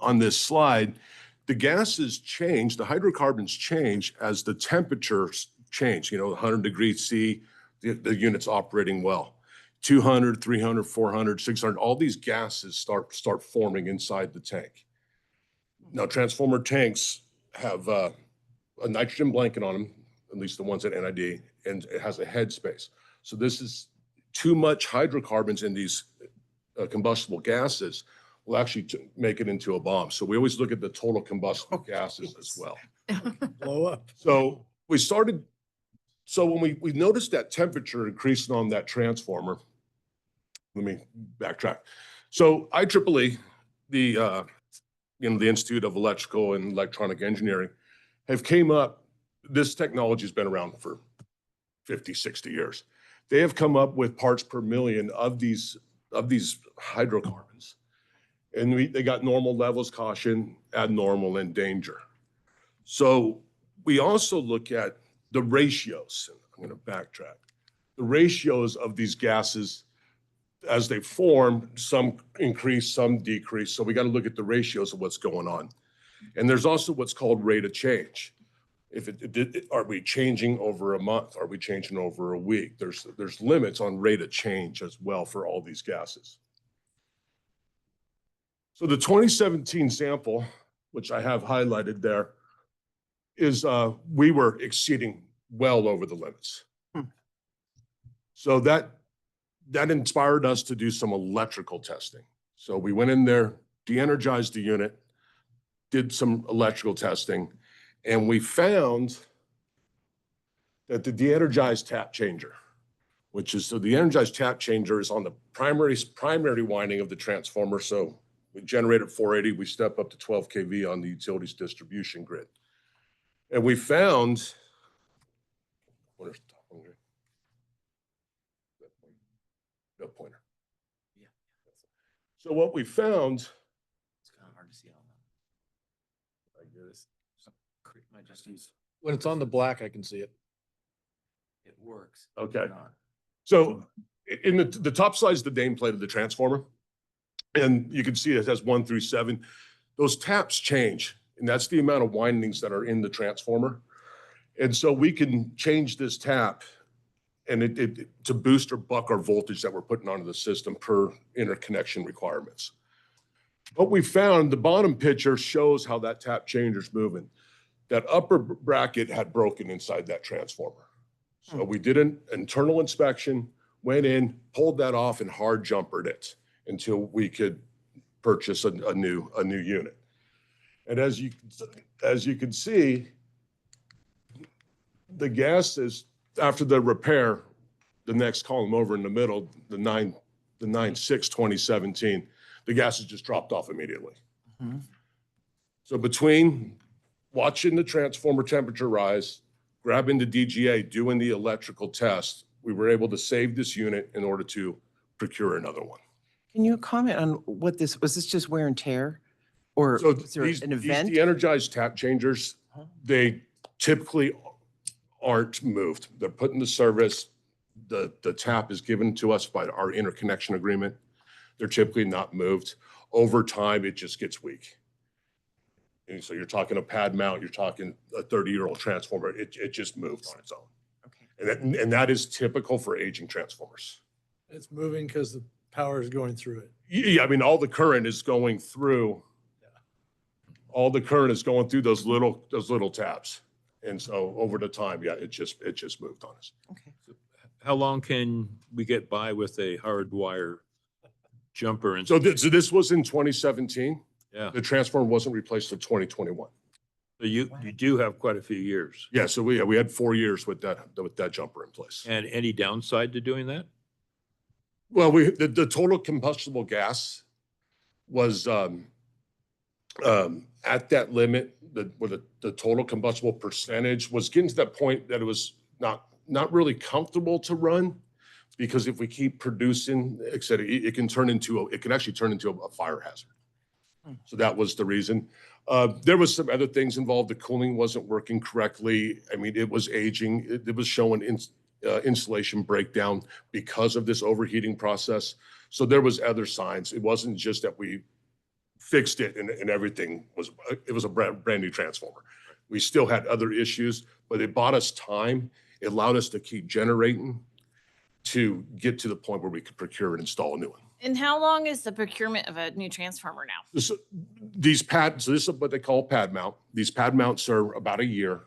Speaker 15: on this slide, the gases change, the hydrocarbons change as the temperatures change. 100 degrees C, the unit's operating well. 200, 300, 400, 600, all these gases start forming inside the tank. Now, transformer tanks have a nitrogen blanket on them, at least the ones at NID, and it has a head space. So this is too much hydrocarbons in these combustible gases will actually make it into a bomb. So we always look at the total combustible gases as well.
Speaker 10: Blow up.
Speaker 15: So when we noticed that temperature increasing on that transformer, let me backtrack. So IEEE, the Institute of Electrical and Electronic Engineering, have came up this technology has been around for 50, 60 years. They have come up with parts per million of these hydrocarbons. And they got normal levels, caution, abnormal, and danger. So we also look at the ratios. I'm going to backtrack. The ratios of these gases as they form, some increase, some decrease. So we got to look at the ratios of what's going on. And there's also what's called rate of change. Are we changing over a month? Are we changing over a week? There's limits on rate of change as well for all these gases. So the 2017 sample, which I have highlighted there, is we were exceeding well over the limits. So that inspired us to do some electrical testing. So we went in there, de-energized the unit, did some electrical testing, and we found that the de-energized tap changer, so the energized tap changer is on the primary winding of the transformer. So we generate at 480, we step up to 12 kV on the utilities distribution grid. And we found, no pointer. Yeah. So what we found,
Speaker 2: It's kind of hard to see on that.
Speaker 15: I get it.
Speaker 2: I just use,
Speaker 12: When it's on the black, I can see it.
Speaker 2: it works.
Speaker 15: Okay.
Speaker 2: Not.
Speaker 15: So in the top side is the nameplate of the transformer. And you can see it has 1 through 7. Those taps change, and that's the amount of windings that are in the transformer. And so we can change this tap and to boost or buck our voltage that we're putting onto the system per interconnection requirements. What we found, the bottom picture shows how that tap changer is moving. That upper bracket had broken inside that transformer. So we did an internal inspection, went in, pulled that off, and hard jumpered it until we could purchase a new unit. And as you can see, the gas is, after the repair, the next column over in the middle, the 9/6/2017, the gas has just dropped off immediately. So between watching the transformer temperature rise, grabbing the DGA, doing the electrical test, we were able to save this unit in order to procure another one.
Speaker 1: Can you comment on what was this just wear and tear? Or
Speaker 15: So
Speaker 1: was there
Speaker 15: these
Speaker 1: an event?
Speaker 15: de-energized tap changers, they typically aren't moved. They're put into service. The tap is given to us by our interconnection agreement. They're typically not moved. Over time, it just gets weak. And so you're talking a pad mount, you're talking a 30-year-old transformer. It just moved on its own.
Speaker 1: Okay.
Speaker 15: And that is typical for aging transformers.
Speaker 10: It's moving because the power is going through it.
Speaker 15: Yeah, I mean, all the current is going through. All the current is going through those little taps. And so over the time, yeah, it just moved on us.
Speaker 1: Okay.
Speaker 7: How long can we get by with a hard wire jumper? And
Speaker 15: So this was in 2017.
Speaker 7: yeah,
Speaker 15: The transformer wasn't replaced until 2021.
Speaker 7: so you do have quite a few years.
Speaker 15: Yeah, so we had 4 years with that jumper in place.
Speaker 7: And any downside to doing that?
Speaker 15: Well, the total combustible gas was at that limit, where the total combustible percentage was getting to that point that it was not really comfortable to run, because if we keep producing, et cetera, it can actually turn into a fire hazard. So that was the reason. There was some other things involved. The cooling wasn't working correctly. I mean, it was aging. It was showing insulation breakdown because of this overheating process. So there was other signs. It wasn't just that we fixed it and everything it was a brand new transformer. We still had other issues, but it bought us time. It allowed us to keep generating to get to the point where we could procure and install a new one.
Speaker 5: And how long is the procurement of a new transformer now?
Speaker 15: So this is what they call pad mount. These pad mounts are about a year.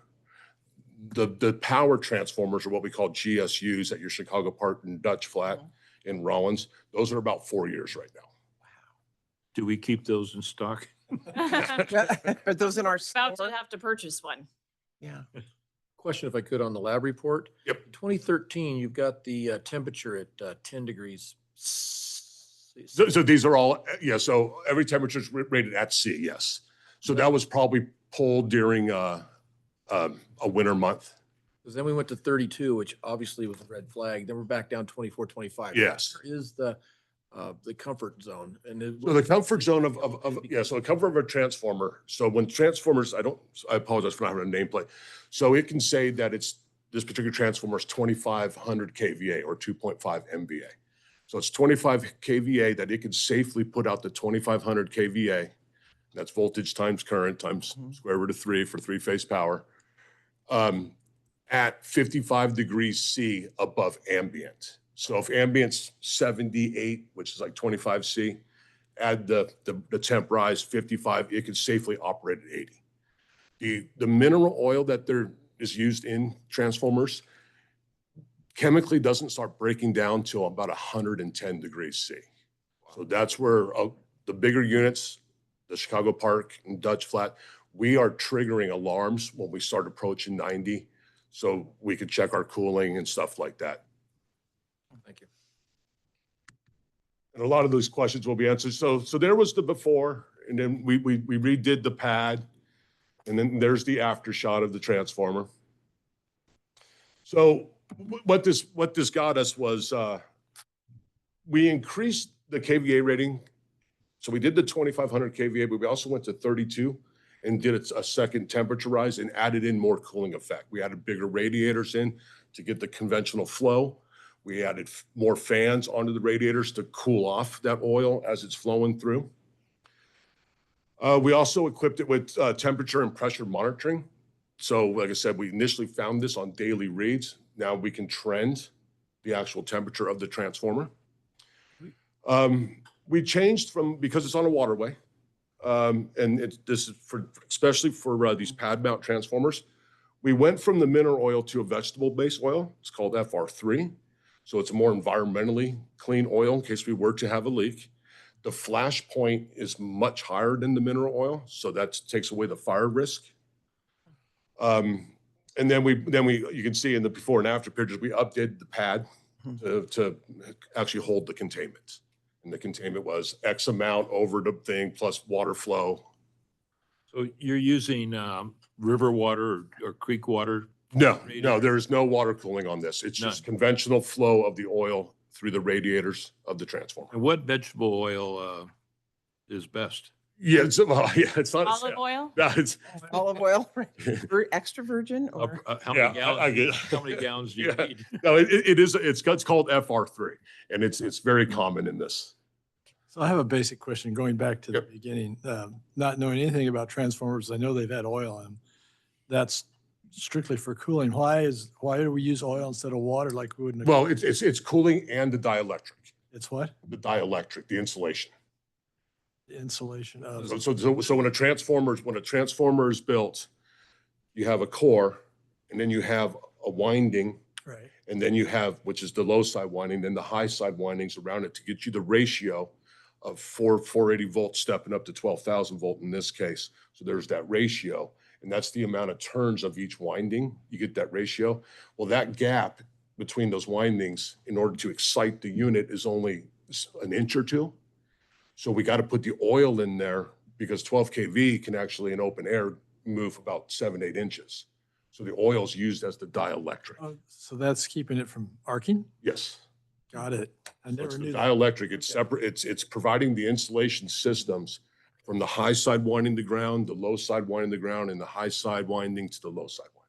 Speaker 15: The power transformers are what we call GSUs at your Chicago Park and Dutch Flat in Rollins. Those are about 4 years right now.
Speaker 7: Do we keep those in stock?
Speaker 1: Are those in our
Speaker 5: About
Speaker 1: store?
Speaker 5: to have to purchase one.
Speaker 1: Yeah.
Speaker 12: Question, if I could, on the lab report.
Speaker 15: Yep.
Speaker 12: 2013, you've got the temperature at 10 degrees.
Speaker 15: So these are all, yeah, so every temperature is rated at C, yes. So that was probably pulled during a winter month.
Speaker 12: Because then we went to 32, which obviously was a red flag. Then we're back down 24, 25.
Speaker 15: Yes.
Speaker 12: Where is the comfort zone? And
Speaker 15: So the comfort zone so the comfort of a transformer. So when transformers, I apologize for not having a nameplate. So it can say that this particular transformer is 2,500 kVA or 2.5 MVA. So it's 25 kVA that it could safely put out the 2,500 kVA. That's voltage times current times square root of 3 for three-phase power. At 55 degrees C above ambient. So if ambient's 78, which is like 25 C, add the temp rise 55, it can safely operate at 80. The mineral oil that is used in transformers chemically doesn't start breaking down till about 110 degrees C. So that's where the bigger units, the Chicago Park and Dutch Flat, we are triggering alarms when we start approaching 90. So we could check our cooling and stuff like that.
Speaker 12: Thank you.
Speaker 15: And a lot of those questions will be answered. So there was the before, and then we redid the pad, and then there's the after shot of the transformer. So what this got us was we increased the KVA rating. So we did the 2,500 KVA, but we also went to 32 and did a second temperature rise and added in more cooling effect. We added bigger radiators in to get the conventional flow. We added more fans onto the radiators to cool off that oil as it's flowing through. We also equipped it with temperature and pressure monitoring. So like I said, we initially found this on daily reads. Now we can trend the actual temperature of the transformer. We changed because it's on a waterway, and this is especially for these pad mount transformers. We went from the mineral oil to a vegetable-based oil. It's called FR3. So it's a more environmentally clean oil in case we were to have a leak. The flash point is much higher than the mineral oil, so that takes away the fire risk. And then you can see in the before and after pictures, we updated the pad to actually hold the containment. And the containment was X amount over the thing plus water flow.
Speaker 7: So you're using river water or creek water?
Speaker 15: No, there is no water cooling on this. It's just conventional flow of the oil through the radiators of the transformer.
Speaker 7: And what vegetable oil is best?
Speaker 15: Yeah, it's not
Speaker 5: Olive oil?
Speaker 15: No, it's
Speaker 1: Olive oil, extra virgin or?
Speaker 7: How many gallons? How many gallons do you need?
Speaker 15: No, it's called FR3, and it's very common in this.
Speaker 10: So I have a basic question going back to the beginning. Not knowing anything about transformers, I know they've had oil in them. That's strictly for cooling. Why do we use oil instead of water like we would?
Speaker 15: Well, it's cooling and the dielectric.
Speaker 10: It's what?
Speaker 15: The dielectric, the insulation.
Speaker 10: The insulation of.
Speaker 15: So when a transformer is built, you have a core, and then you have a winding,
Speaker 10: Right.
Speaker 15: and then you have, which is the low side winding, then the high side windings around it to get you the ratio of 480 volts stepping up to 12,000 volt in this case. So there's that ratio, and that's the amount of turns of each winding. You get that ratio. Well, that gap between those windings in order to excite the unit is only an inch or two. So we got to put the oil in there because 12 kV can actually in open air move about 7-8 inches. So the oil is used as the dielectric.
Speaker 10: Oh, so that's keeping it from arcing?
Speaker 15: Yes.
Speaker 10: Got it. I
Speaker 15: So
Speaker 10: never
Speaker 15: it's the
Speaker 10: knew that.
Speaker 15: dielectric. It's separate. It's providing the insulation systems from the high side winding the ground, the low side winding the ground, and the high side winding to the low side winding.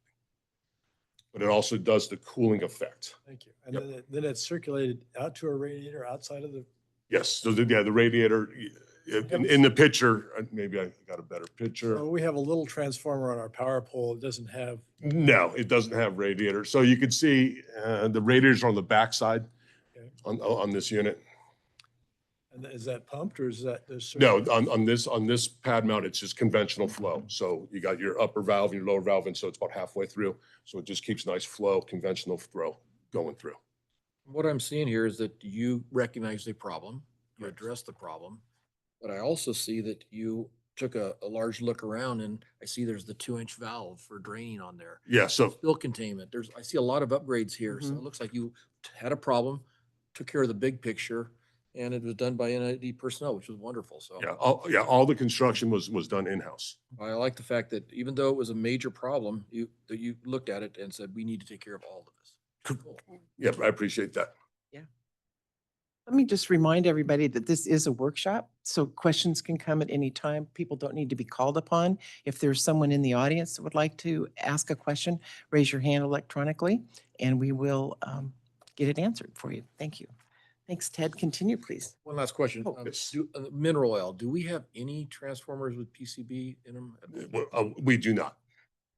Speaker 15: But it also does the cooling effect.
Speaker 10: Thank you. And then it's circulated out to a radiator outside of the.
Speaker 15: Yes. So the radiator in the picture, maybe I got a better picture.
Speaker 10: So we have a little transformer on our power pole. It doesn't have.
Speaker 15: No, it doesn't have radiator. So you can see the radiators are on the backside on this unit.
Speaker 10: And is that pumped or is that?
Speaker 15: No, on this pad mount, it's just conventional flow. So you got your upper valve and your lower valve, and so it's about halfway through. So it just keeps nice flow, conventional flow going through.
Speaker 12: What I'm seeing here is that you recognize the problem, you address the problem, but I also see that you took a large look around and I see there's the 2-inch valve for draining on there.
Speaker 15: Yeah, so
Speaker 12: Spill containment. I see a lot of upgrades here. So
Speaker 1: Mhm.
Speaker 12: it looks like you had a problem, took care of the big picture, and it was done by NID personnel, which was wonderful. So
Speaker 15: All the construction was done in-house.
Speaker 12: I like the fact that even though it was a major problem, that you looked at it and said, we need to take care of all of this. Cool.
Speaker 15: Yeah, I appreciate that.
Speaker 1: Let me just remind everybody that this is a workshop, so questions can come at any time. People don't need to be called upon. If there's someone in the audience that would like to ask a question, raise your hand electronically, and we will get it answered for you. Thank you. Thanks, Ted. Continue, please.
Speaker 12: One last question.
Speaker 1: Oh,
Speaker 15: yes.
Speaker 12: Mineral oil, do we have any transformers with PCB in them?
Speaker 15: We do not.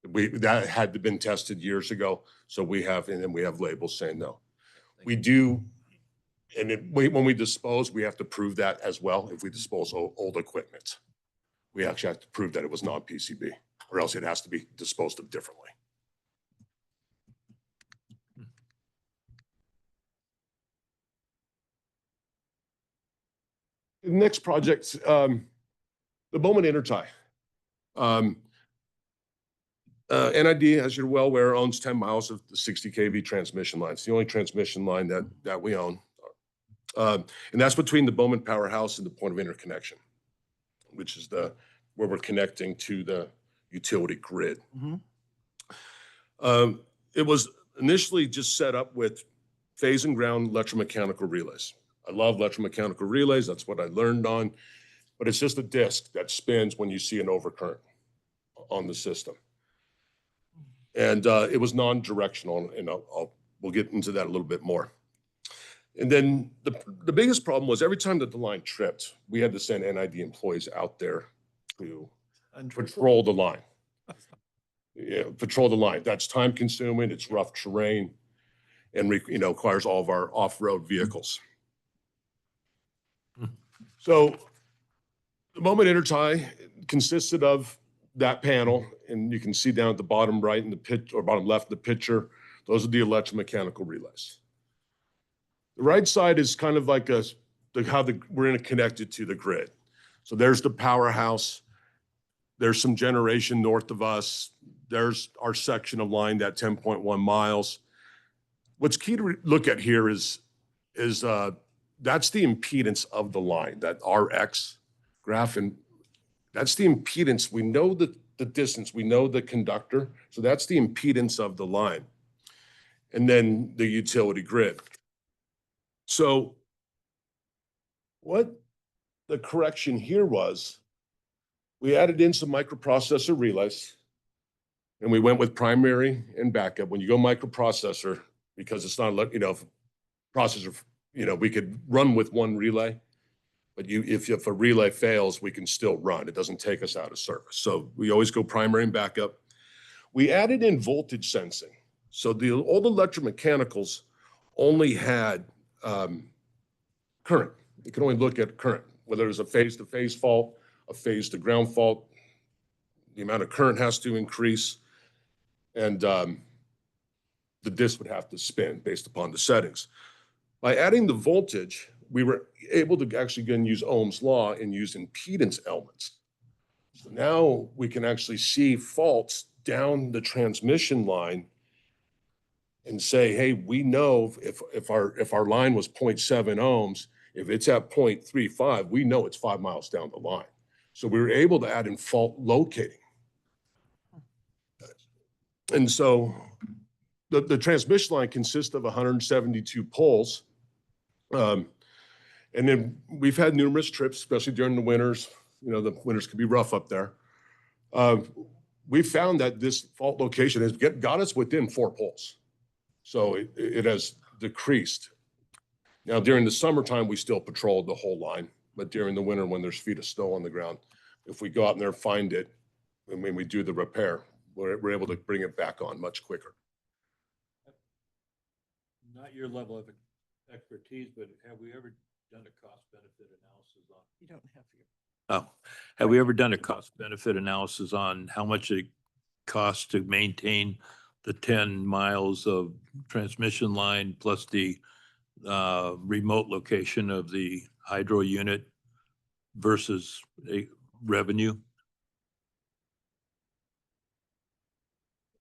Speaker 15: That had been tested years ago, so we have, and then we have labels saying no. We do, and when we dispose, we have to prove that as well. If we dispose old equipment, we actually have to prove that it was non-PCB, or else it has to be disposed of differently. The next project, the Bowman Intertie. NID, as you're well aware, owns 10 miles of the 60 kV transmission line. It's the only transmission line that we own. And that's between the Bowman Powerhouse and the point of interconnection, which is where we're connecting to the utility grid. It was initially just set up with phase and ground electromechanical relays. I love electromechanical relays. That's what I learned on, but it's just a disc that spins when you see an overcurrent on the system. And it was non-directional, and we'll get into that a little bit more. And then the biggest problem was every time that the line tripped, we had to send NID employees out there to patrol the line. Yeah, patrol the line. That's time consuming, it's rough terrain, and requires all of our off-road vehicles. So the Bowman Intertie consisted of that panel, and you can see down at the bottom right in the picture, or bottom left of the picture, those are the electromechanical relays. The right side is kind of like how we're connected to the grid. So there's the powerhouse. There's some generation north of us. There's our section of line, that 10.1 miles. What's key to look at here is that's the impedance of the line, that RX graph, and that's the impedance. We know the distance, we know the conductor, so that's the impedance of the line. And then the utility grid. So what the correction here was, we added in some microprocessor relays, and we went with primary and backup. When you go microprocessor, because it's not, processor, we could run with one relay, but if a relay fails, we can still run. It doesn't take us out of service. So we always go primary and backup. We added in voltage sensing. So all the electromechanicals only had current. You can only look at current, whether it's a phase-to-phase fault, a phase-to-ground fault. The amount of current has to increase, and the disc would have to spin based upon the settings. By adding the voltage, we were able to actually again use Ohm's law and use impedance elements. So now we can actually see faults down the transmission line and say, hey, we know if our line was 0.7 ohms, if it's at 0.35, we know it's 5 miles down the line. So we were able to add in fault locating. And so the transmission line consists of 172 poles. And then we've had numerous trips, especially during the winters. The winters can be rough up there. We found that this fault location has got us within 4 poles. So it has decreased. Now, during the summertime, we still patrolled the whole line, but during the winter, when there's feet of snow on the ground, if we go out in there and find it, and when we do the repair, we're able to bring it back on much quicker.
Speaker 7: Not your level of expertise, but have we ever done a cost benefit analysis on?
Speaker 1: You don't have to.
Speaker 7: Oh, have we ever done a cost benefit analysis on how much it costs to maintain the 10 miles of transmission line plus the remote location of the hydro unit versus a revenue?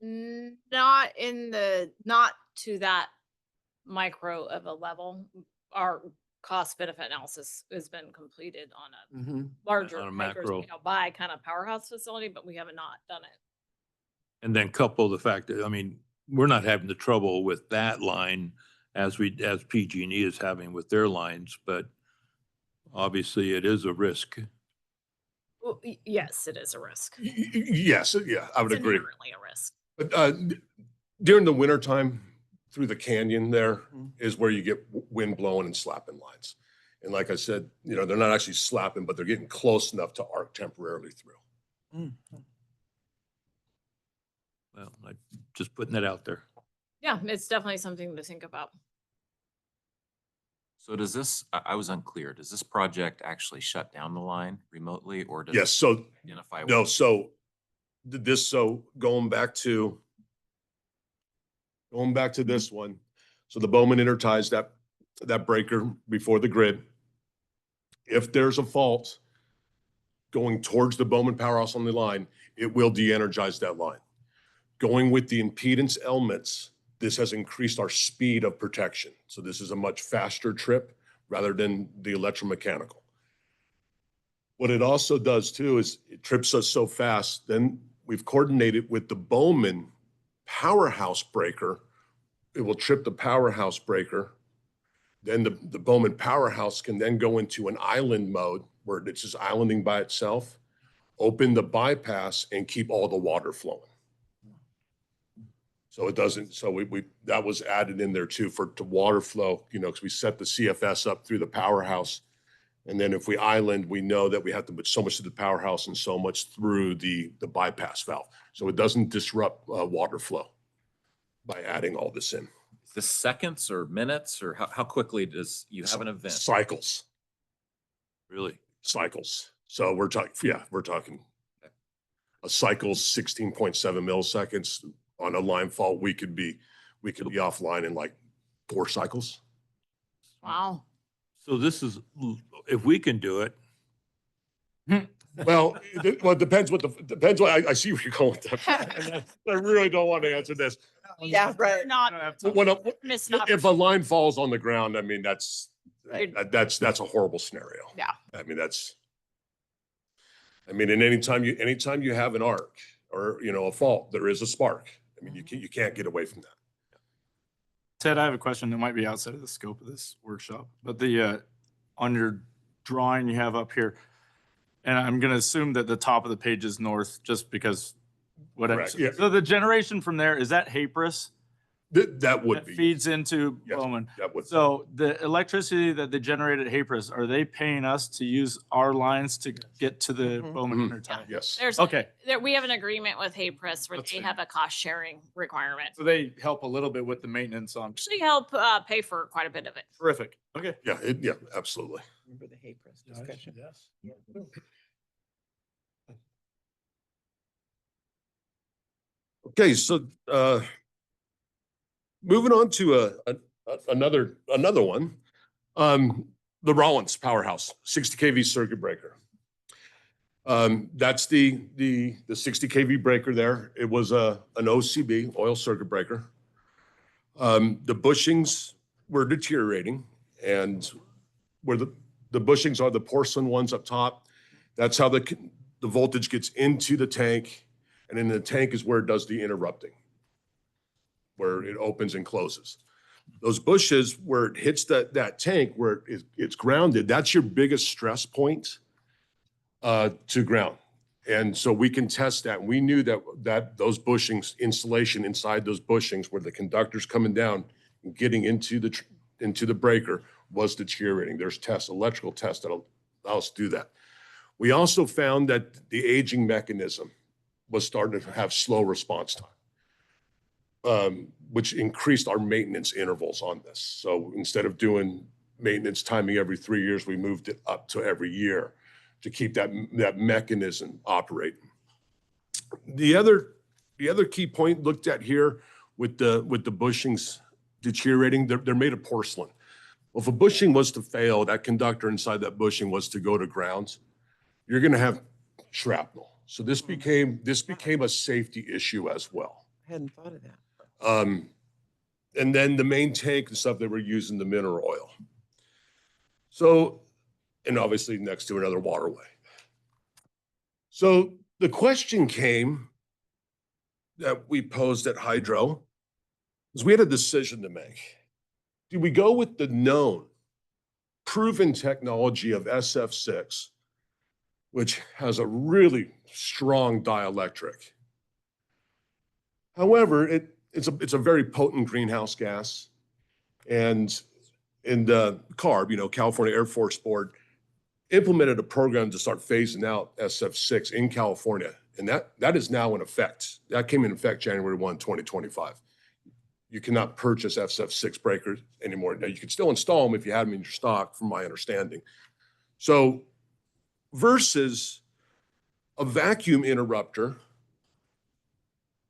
Speaker 5: Not to that micro of a level. Our cost benefit analysis has been completed on a
Speaker 1: Mhm.
Speaker 5: larger
Speaker 7: On a
Speaker 5: hyper
Speaker 7: macro.
Speaker 5: scale by kind of powerhouse facility, but we have not done it.
Speaker 7: And then couple the fact that, I mean, we're not having the trouble with that line as PG&E is having with their lines, but obviously it is a risk.
Speaker 5: Well, yes, it is a risk.
Speaker 15: Yes, yeah, I would
Speaker 5: It's
Speaker 15: agree.
Speaker 5: inherently a risk.
Speaker 15: But during the wintertime, through the canyon there is where you get wind blowing and slapping lines. And like I said, you know, they're not actually slapping, but they're getting close enough to arc temporarily through.
Speaker 7: Well, like, just putting that out there.
Speaker 5: Yeah, it's definitely something to think about.
Speaker 16: So does this, I was unclear, does this project actually shut down the line remotely or does
Speaker 15: Yes,
Speaker 16: it
Speaker 15: so,
Speaker 16: identify?
Speaker 15: no, so going back to this one. So the Bowman interties that breaker before the grid. If there's a fault going towards the Bowman powerhouse on the line, it will de-energize that line. Going with the impedance elements, this has increased our speed of protection. So this is a much faster trip rather than the electromechanical. What it also does too is it trips us so fast, then we've coordinated with the Bowman powerhouse breaker. It will trip the powerhouse breaker. Then the Bowman powerhouse can then go into an island mode where it's just islanding by itself, open the bypass and keep all the water flowing. So it doesn't, so we that was added in there too to water flow, you know, because we set the CFS up through the powerhouse. And then if we island, we know that we have to put so much to the powerhouse and so much through the bypass valve. So it doesn't disrupt water flow by adding all this in.
Speaker 16: Is this seconds or minutes or how quickly does you have an event?
Speaker 15: Cycles.
Speaker 7: Really?
Speaker 15: Cycles. So we're talking a cycle's 16.7 milliseconds. On a line fault, we could be offline in like 4 cycles.
Speaker 5: Wow.
Speaker 7: So this is, if we can do it.
Speaker 15: Well, it depends what I see where you're going with that. I really don't want to answer this.
Speaker 1: Yeah, right.
Speaker 5: Not
Speaker 15: If a line falls on the ground, I mean, that's a horrible scenario.
Speaker 5: Yeah.
Speaker 15: I mean, and anytime you have an arc or, you know, a fault, there is a spark. I mean, you can't get away from that.
Speaker 9: Ted, I have a question that might be outside of the scope of this workshop, but on your drawing you have up here, and I'm going to assume that the top of the page is north just because whatever.
Speaker 15: Correct, yeah.
Speaker 9: So the generation from there, is that Hapris?
Speaker 15: That would
Speaker 9: That
Speaker 15: be.
Speaker 9: feeds into
Speaker 15: Yes,
Speaker 9: Bowman.
Speaker 15: that would.
Speaker 9: So the electricity that they generate at Hapris, are they paying us to use our lines to get to the Bowman
Speaker 15: Mhm.
Speaker 9: intertie?
Speaker 15: Yes.
Speaker 9: Okay.
Speaker 5: We have an agreement with Haypress where
Speaker 9: That's
Speaker 5: they
Speaker 9: it.
Speaker 5: have a cost sharing requirement.
Speaker 9: So they help a little bit with the maintenance on.
Speaker 5: Actually help pay for quite a bit of it.
Speaker 9: Terrific. Okay.
Speaker 15: Yeah, absolutely.
Speaker 1: Remember the hay press discussion?
Speaker 10: Yes.
Speaker 15: Okay, so moving on to another one, the Rollins powerhouse, 60 kV circuit breaker. That's the 60 kV breaker there. It was an OCB, oil circuit breaker. The bushings were deteriorating, and where the bushings are the porcelain ones up top, that's how the voltage gets into the tank. And in the tank is where it does the interrupting, where it opens and closes. Those bushes, where it hits that tank, where it's grounded, that's your biggest stress point to ground. And so we can test that. We knew that those bushings, insulation inside those bushings, where the conductor's coming down and getting into the breaker, was deteriorating. There's tests, electrical tests that'll allow us to do that. We also found that the aging mechanism was starting to have slow response time, which increased our maintenance intervals on this. So instead of doing maintenance timing every 3 years, we moved it up to every year to keep that mechanism operating. The other key point looked at here with the bushings deteriorating, they're made of porcelain. Well, if a bushing was to fail, that conductor inside that bushing was to go to ground, you're going to have shrapnel. So this became a safety issue as well.
Speaker 1: I hadn't thought of that.
Speaker 15: And then the main tank and stuff, they were using the mineral oil. So, and obviously next to another waterway. So the question came that we posed at Hydro is we had a decision to make. Do we go with the known, proven technology of SF6, which has a really strong dielectric? However, it's a very potent greenhouse gas. And CARB, California Air Force Board, implemented a program to start phasing out SF6 in California. And that is now in effect. That came in effect January 1, 2025. You cannot purchase SF6 breakers anymore. Now, you can still install them if you have them in your stock, from my understanding. So versus a vacuum interrupter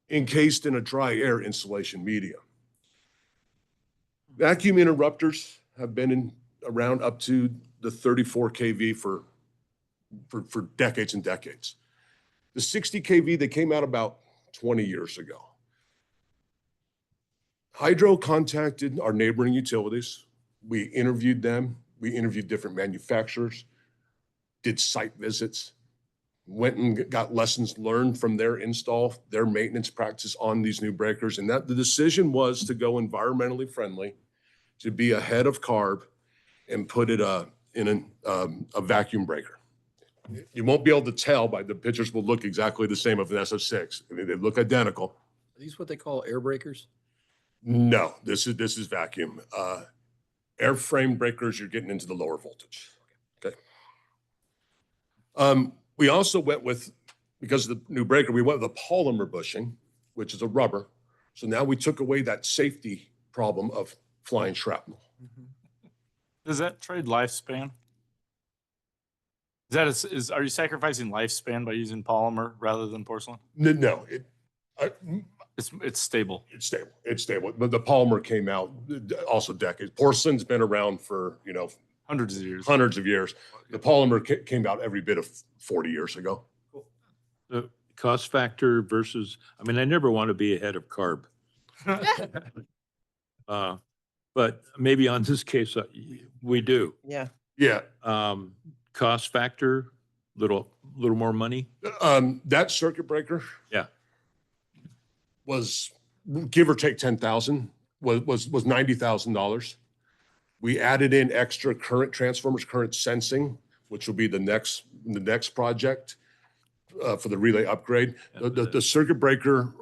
Speaker 15: encased in a dry air insulation medium. Vacuum interrupters have been around up to the 34 kV for decades and decades. The 60 kV, they came out about 20 years ago. Hydro contacted our neighboring utilities. We interviewed them. We interviewed different manufacturers, did site visits, went and got lessons learned from their install, their maintenance practice on these new breakers. And that the decision was to go environmentally friendly, to be ahead of CARB and put it in a vacuum breaker. You won't be able to tell by the pictures will look exactly the same of an SF6. I mean, they look identical.
Speaker 12: Are these what they call air breakers?
Speaker 15: No, this is vacuum. Airframe breakers, you're getting into the lower voltage. Okay. We also went with, because of the new breaker, we went with a polymer bushing, which is a rubber. So now we took away that safety problem of flying shrapnel.
Speaker 9: Does that trade lifespan? Are you sacrificing lifespan by using polymer rather than porcelain?
Speaker 15: No,
Speaker 9: It's stable.
Speaker 15: It's stable. It's stable. But the polymer came out also decades. Porcelain's been around for,
Speaker 9: Hundreds of years.
Speaker 15: hundreds of years. The polymer came out every bit of 40 years ago.
Speaker 7: The cost factor versus, I mean, I never want to be ahead of CARB. But maybe on this case, we do.
Speaker 1: Yeah.
Speaker 15: Yeah.
Speaker 7: Cost factor, little more money.
Speaker 15: That circuit breaker.
Speaker 7: Yeah.
Speaker 15: Was give or take 10,000, was $90,000. We added in extra current transformers, current sensing, which will be the next project for the relay upgrade. The circuit breaker,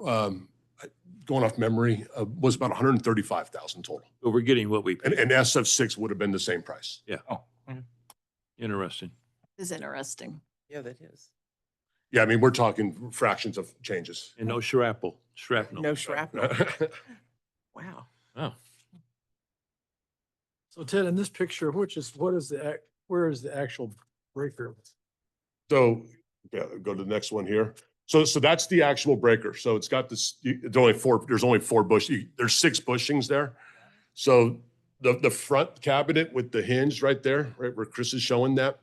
Speaker 15: going off memory, was about 135,000 total.
Speaker 7: But we're getting what we paid.
Speaker 15: And SF6 would have been the same price.
Speaker 7: Yeah.
Speaker 9: Oh, okay.
Speaker 7: Interesting.
Speaker 5: Is interesting.
Speaker 1: Yeah, that is.
Speaker 15: Yeah, I mean, we're talking fractions of changes.
Speaker 7: And no shrapnel.
Speaker 1: No shrapnel. Wow.
Speaker 7: Oh.
Speaker 10: So Ted, in this picture, where is the actual breaker?
Speaker 15: So, yeah, go to the next one here. So that's the actual breaker. So it's got this, there's only four bushings. There's 6 bushings there. So the front cabinet with the hinge right there, right where Chris is showing that,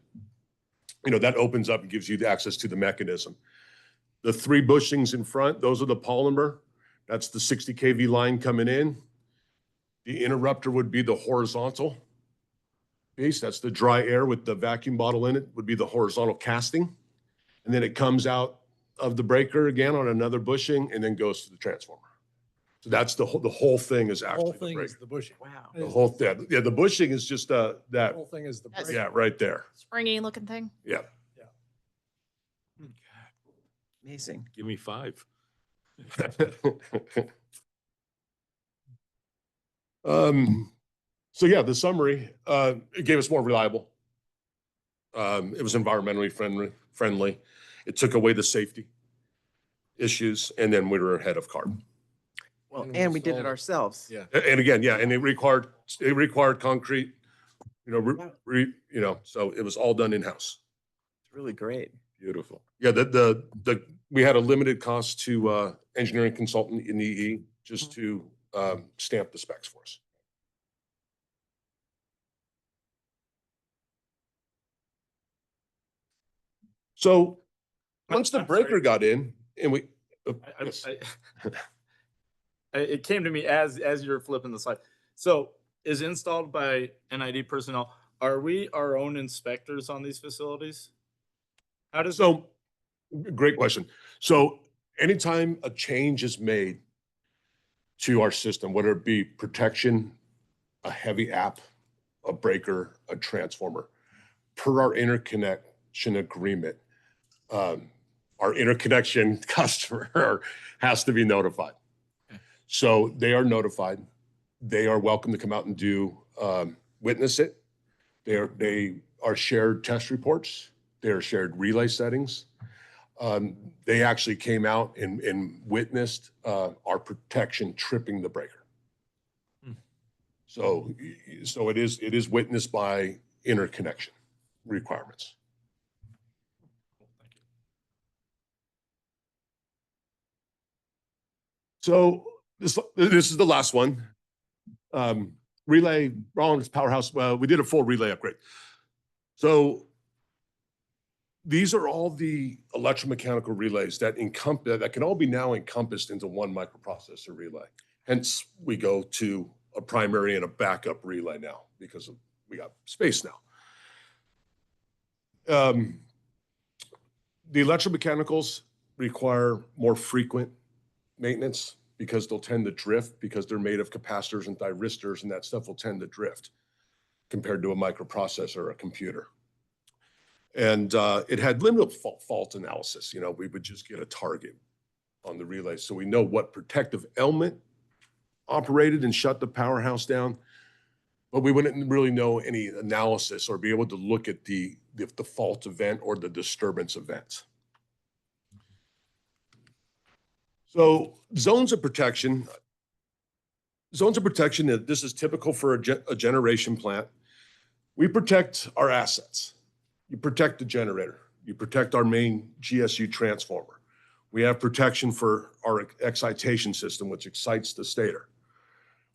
Speaker 15: that opens up and gives you the access to the mechanism. The 3 bushings in front, those are the polymer. That's the 60 kV line coming in. The interrupter would be the horizontal piece. That's the dry air with the vacuum bottle in it, would be the horizontal casting. And then it comes out of the breaker again on another bushing and then goes to the transformer. So that's the whole thing is
Speaker 10: The
Speaker 15: actually
Speaker 10: whole
Speaker 15: the
Speaker 10: thing
Speaker 15: breaker.
Speaker 10: is the bushing.
Speaker 1: Wow.
Speaker 15: The whole thing. Yeah, the bushing is just
Speaker 10: The
Speaker 15: that,
Speaker 10: whole thing is the
Speaker 5: That's-
Speaker 10: breaker.
Speaker 15: yeah, right there.
Speaker 5: Springy looking thing.
Speaker 15: Yeah.
Speaker 1: Amazing.
Speaker 7: Give me 5.
Speaker 15: So yeah, the summary, it gave us more reliable. It was environmentally friendly. It took away the safety issues, and then we were ahead of CARB.
Speaker 1: Well,
Speaker 12: And
Speaker 1: and
Speaker 12: we
Speaker 1: we did
Speaker 12: saw
Speaker 1: it
Speaker 12: that.
Speaker 1: ourselves.
Speaker 12: Yeah.
Speaker 15: And again, yeah, and it required concrete, so it was all done in-house.
Speaker 1: It's really great.
Speaker 15: Beautiful. Yeah, we had a limited cost to engineering consultant in EE just to stamp the specs for us. So once the
Speaker 9: I'm sorry.
Speaker 15: breaker got in and we, yes.
Speaker 9: It came to me as you're flipping the slide. So is installed by NID personnel. Are we our own inspectors on these facilities? How does?
Speaker 15: So, great question. So anytime a change is made to our system, whether it be protection, a heavy app, a breaker, a transformer, per our interconnection agreement, our interconnection customer has to be notified. So they are notified. They are welcome to come out and do witness it. They are shared test reports. They are shared relay settings. They actually came out and witnessed our protection tripping the breaker. So it is witnessed by interconnection requirements. So this is the last one. Relay, Rollins Powerhouse, we did a full relay upgrade. So these are all the electromechanical relays that can all be now encompassed into one microprocessor relay. Hence, we go to a primary and a backup relay now because we got space now. The electromechanicals require more frequent maintenance because they'll tend to drift because they're made of capacitors and thyristors, and that stuff will tend to drift compared to a microprocessor or a computer. And it had limited fault analysis. You know, we would just get a target on the relay. So we know what protective element operated and shut the powerhouse down, but we wouldn't really know any analysis or be able to look at the fault event or the disturbance event. So zones of protection, this is typical for a generation plant. We protect our assets. You protect the generator. You protect our main GSU transformer. We have protection for our excitation system, which excites the stator.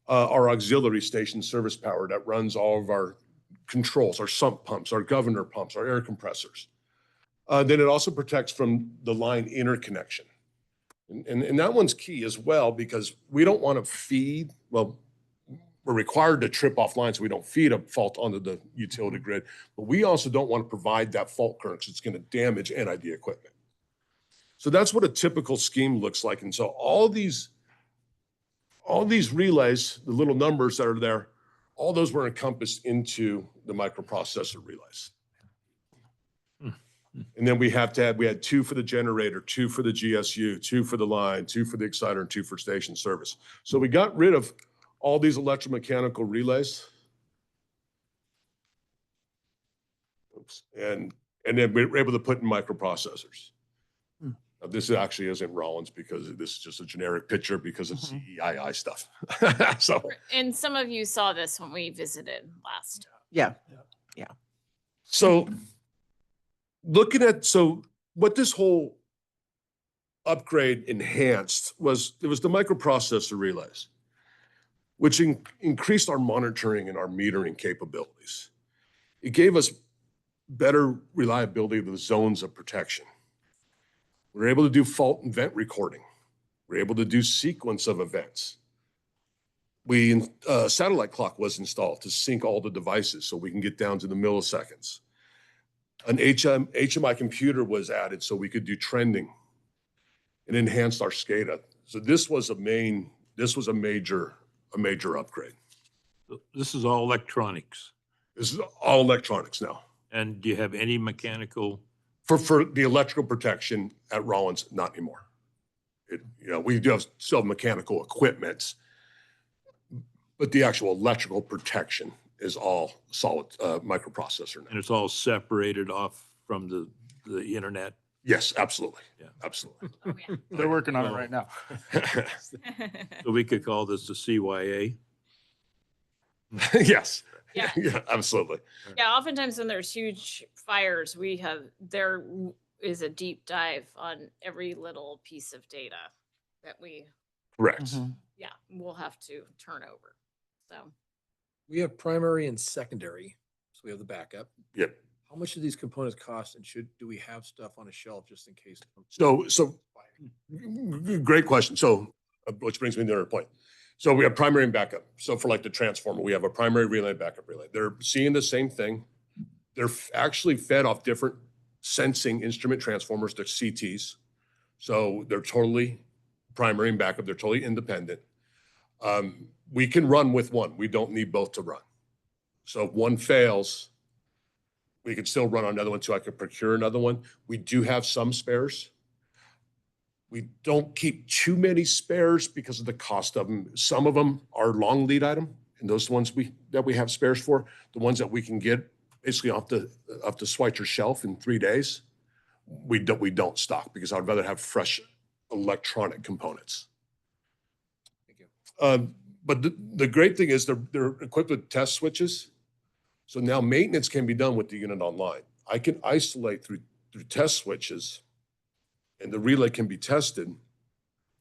Speaker 15: Our auxiliary station service power that runs all of our controls, our sump pumps, our governor pumps, our air compressors. Then it also protects from the line interconnection. And that one's key as well because we don't want to feed, well, we're required to trip off lines so we don't feed a fault onto the utility grid, but we also don't want to provide that fault current because it's going to damage NID equipment. So that's what a typical scheme looks like. And so all these relays, the little numbers that are there, all those were encompassed into the microprocessor relays. And then we had 2 for the generator, 2 for the GSU, 2 for the line, 2 for the exciter, and 2 for station service. So we got rid of all these electromechanical relays. Oops. And then we were able to put in microprocessors. Now, this actually isn't Rollins because this is just a generic picture because it's CEII stuff. So,
Speaker 5: And some of you saw this when we visited last.
Speaker 1: Yeah.
Speaker 15: So what this whole upgrade enhanced was the microprocessor relays, which increased our monitoring and our metering capabilities. It gave us better reliability of the zones of protection. We were able to do fault and event recording. We were able to do sequence of events. Satellite clock was installed to sync all the devices so we can get down to the milliseconds. An HMI computer was added so we could do trending and enhanced our SCADA. So this was a major upgrade.
Speaker 7: This is all electronics.
Speaker 15: This is all electronics now.
Speaker 7: And do you have any mechanical?
Speaker 15: For the electrical protection at Rollins, not anymore. We do have still mechanical equipment, but the actual electrical protection is all solid microprocessor now.
Speaker 7: And it's all separated off from the internet?
Speaker 15: Yes, absolutely.
Speaker 7: Yeah.
Speaker 15: Absolutely.
Speaker 5: Oh, yeah.
Speaker 9: They're working on it right now.
Speaker 7: So we could call this the CYA?
Speaker 15: Yes.
Speaker 5: Yeah.
Speaker 15: Yeah, absolutely.
Speaker 5: Yeah, oftentimes when there's huge fires, there is a deep dive on every little piece of data that
Speaker 15: Correct.
Speaker 5: we'll have to turn over. So
Speaker 12: We have primary and secondary, so we have the backup.
Speaker 15: Yep.
Speaker 12: How much do these components cost, and do we have stuff on a shelf just in case?
Speaker 15: So great question. So, which brings me to another point. So we have primary and backup. So for like the transformer, we have a primary relay, backup relay. They're seeing the same thing. They're actually fed off different sensing instrument transformers, the CTs. So they're totally primary and backup. They're totally independent. We can run with one. We don't need both to run. So if one fails, we could still run on another one so I could procure another one. We do have some spares. We don't keep too many spares because of the cost of them. Some of them are long lead item, and those ones that we have spares for, the ones that we can get basically off the Schweitzer shelf in 3 days, we don't stock because I'd rather have fresh electronic components.
Speaker 12: Thank you.
Speaker 15: But the great thing is they're equipped with test switches. So now maintenance can be done with the unit online. I can isolate through test switches, and the relay can be tested